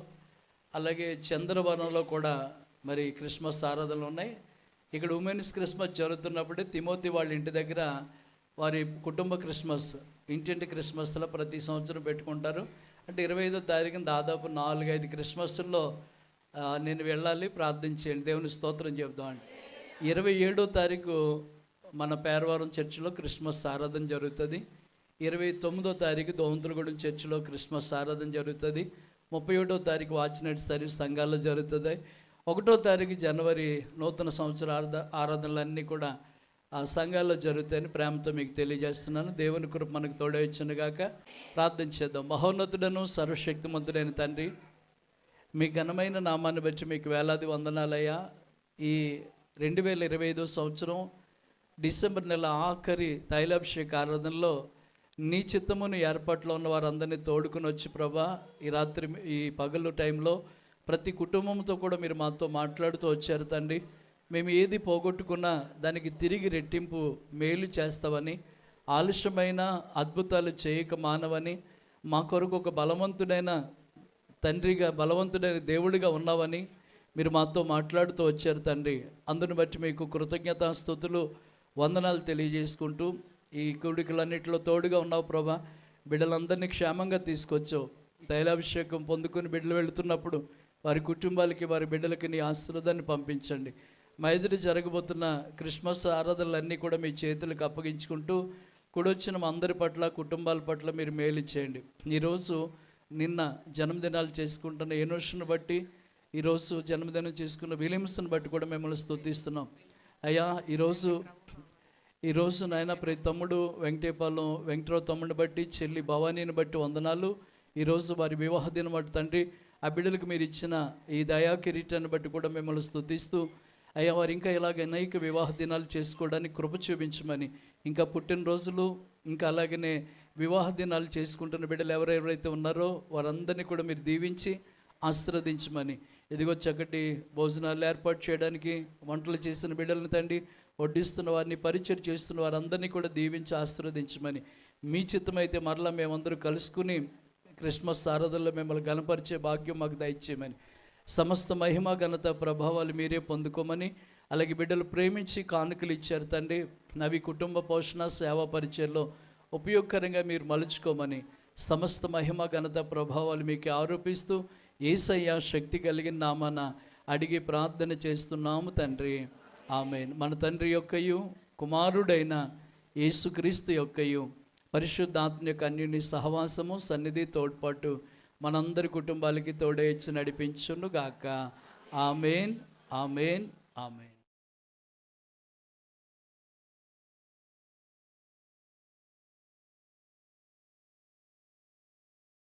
అలాగే చంద్రవనంలో కూడా మరి క్రిస్మస్ ఆరాధనలు ఉన్నాయి. ఇక్కడ ఉమెన్స్ క్రిస్మస్ జరుగుతున్నప్పుడే తిమోతి వాళ్ళ ఇంటి దగ్గర వారి కుటుంబ క్రిస్మస్, ఇంటింటి క్రిస్మస్లో ప్రతి సంవత్సరం పెట్టుకుంటారు. అంటే 25వ తారీఖున దాదాపు 4-5 క్రిస్మస్ల్లో నేను వెళ్ళాలి. ప్రార్థించేయండి. దేవుని స్తోత్రం చెప్దామండి. 27వ తారీఖు మన పేరవరం చర్చిలో క్రిస్మస్ ఆరాధన జరుగుతుంది. 29వ తారీఖు దోమంతులగూడెం చర్చిలో క్రిస్మస్ ఆరాధన జరుగుతుంది. 31వ తారీఖు వాచినట్టు సర్వీస్ సంఘాల్లో జరుగుతుంది. 1వ తారీఖు జనవరి నూతన సంవత్సర ఆరాధనలన్నీ కూడా ఆ సంఘాల్లో జరుగుతాయని ప్రేమతో మీకు తెలియజేస్తున్నాను. దేవుని కృప మనకు తోడవచ్చునుగాక. ప్రార్థన చేద్దాం. మహోన్నతుడను సర్వశక్తిమంతుడైన తండ్రి, మీ ఘనమైన నామాన్ని బట్టి మీకు వేలాది వందనాలయ్యా. ఈ 2025 సంవత్సరం డిసెంబర్ నెల ఆఖరి తైలాభిషేక ఆరాధనలో నీ చిత్తమును ఏర్పాట్లో ఉన్న వారందరినీ తోడుకుని వచ్చి ప్రభా, ఈ రాత్రి ఈ పగలు టైంలో ప్రతి కుటుంబంతో కూడా మీరు మాతో మాట్లాడుతూ వచ్చారు తండ్రి. మేము ఏది పోగొట్టుకున్నా దానికి తిరిగి రెట్టింపు మేలు చేస్తావని, ఆలస్యమైన అద్భుతాలు చేయక మానవని, మా కొరకు ఒక బలవంతుడైన తండ్రిగా, బలవంతుడైన దేవుడిగా ఉన్నావని మీరు మాతో మాట్లాడుతూ వచ్చారు తండ్రి. అందుని బట్టి మీకు కృతజ్ఞతాస్తుతులు, వందనాలు తెలియజేసుకుంటూ ఈ కూడికలన్నింటిలో తోడుగా ఉన్నావు ప్రభా. బిడ్డలందరినీ క్షేమంగా తీసుకొచ్చావు. తైలాభిషేకం పొందుకొని బిడ్డలు వెళుతున్నప్పుడు వారి కుటుంబాలకి, వారి బిడ్డలకి నీ ఆశీర్వాదాన్ని పంపించండి. మా ఎదురు జరగబోతున్న క్రిస్మస్ ఆరాధనలన్నీ కూడా మీ చేతులకు అప్పగించుకుంటూ కూడొచ్చిన మా అందరి పట్ల, కుటుంబాల పట్ల మీరు మేలు చేయండి. ఈరోజు నిన్న జన్మదినాలు చేసుకుంటున్న ఎనోష్ను బట్టి, ఈరోజు జన్మదినం చేసుకున్న విలియమ్స్ని బట్టి కూడా మిమ్మల్ని స్తుతిస్తున్నాం అయ్యా. ఈరోజు నాయన ప్రతి తమ్ముడు వెంకటేపాలెం వెంకటరావు తమ్ముడిని బట్టి, చెల్లి భవానీని బట్టి వందనాలు. ఈరోజు వారి వివాహ దినం బట్టి తండ్రి, ఆ బిడ్డలకు మీరు ఇచ్చిన ఈ దయా కిరీటాన్ని బట్టి కూడా మిమ్మల్ని స్తుతిస్తూ అయ్యా, వారు ఇంకా ఇలాగ అనేక వివాహ దినాలు చేసుకోవడానికి కృప చూపించమని, ఇంకా పుట్టినరోజులు, ఇంకా అలాగనే వివాహ దినాలు చేసుకుంటున్న బిడ్డలు ఎవరెవరైతే ఉన్నారో వారందరినీ కూడా మీరు దీవించి ఆశీర్వదించమని, ఇదిగో చక్కటి భోజనాలు ఏర్పాటు చేయడానికి వంటలు చేసిన బిడ్డలను తండ్రి, వడ్డిస్తున్న వారిని, పరిచయం చేస్తున్న వారందరినీ కూడా దీవించి ఆశీర్వదించమని, మీ చిత్తమైతే మరలా మేమందరూ కలుసుకుని క్రిస్మస్ ఆరాధనలో మిమ్మల్ని గణపరిచే భాగ్యం మాకు దయచేయమని, సమస్త మహిమ ఘనత ప్రభావాలు మీరే పొందుకోమని, అలాగే బిడ్డలు ప్రేమించి కానుకలు ఇచ్చారు తండ్రి, నవి కుటుంబ పోషణ సేవా పరిచయంలో ఉపయోగకరంగా మీరు మలుచుకోమని, సమస్త మహిమ ఘనత ప్రభావాలు మీకు ఆరోపిస్తూ యేసయ్య శక్తి కలిగిన నామాన అడిగి ప్రార్థన చేస్తున్నాము తండ్రి, ఆమేన్. మన తండ్రి యొక్కయు కుమారుడైన యేసుక్రీస్తు యొక్కయు పరిశుద్ధాత్మ యొక్క అన్యుని సహవాసము, సన్నిధి, తోడ్పాటు మనందరి కుటుంబాలకి తోడేచ్చి నడిపించును గాక. ఆమేన్, ఆమేన్, ఆమేన్.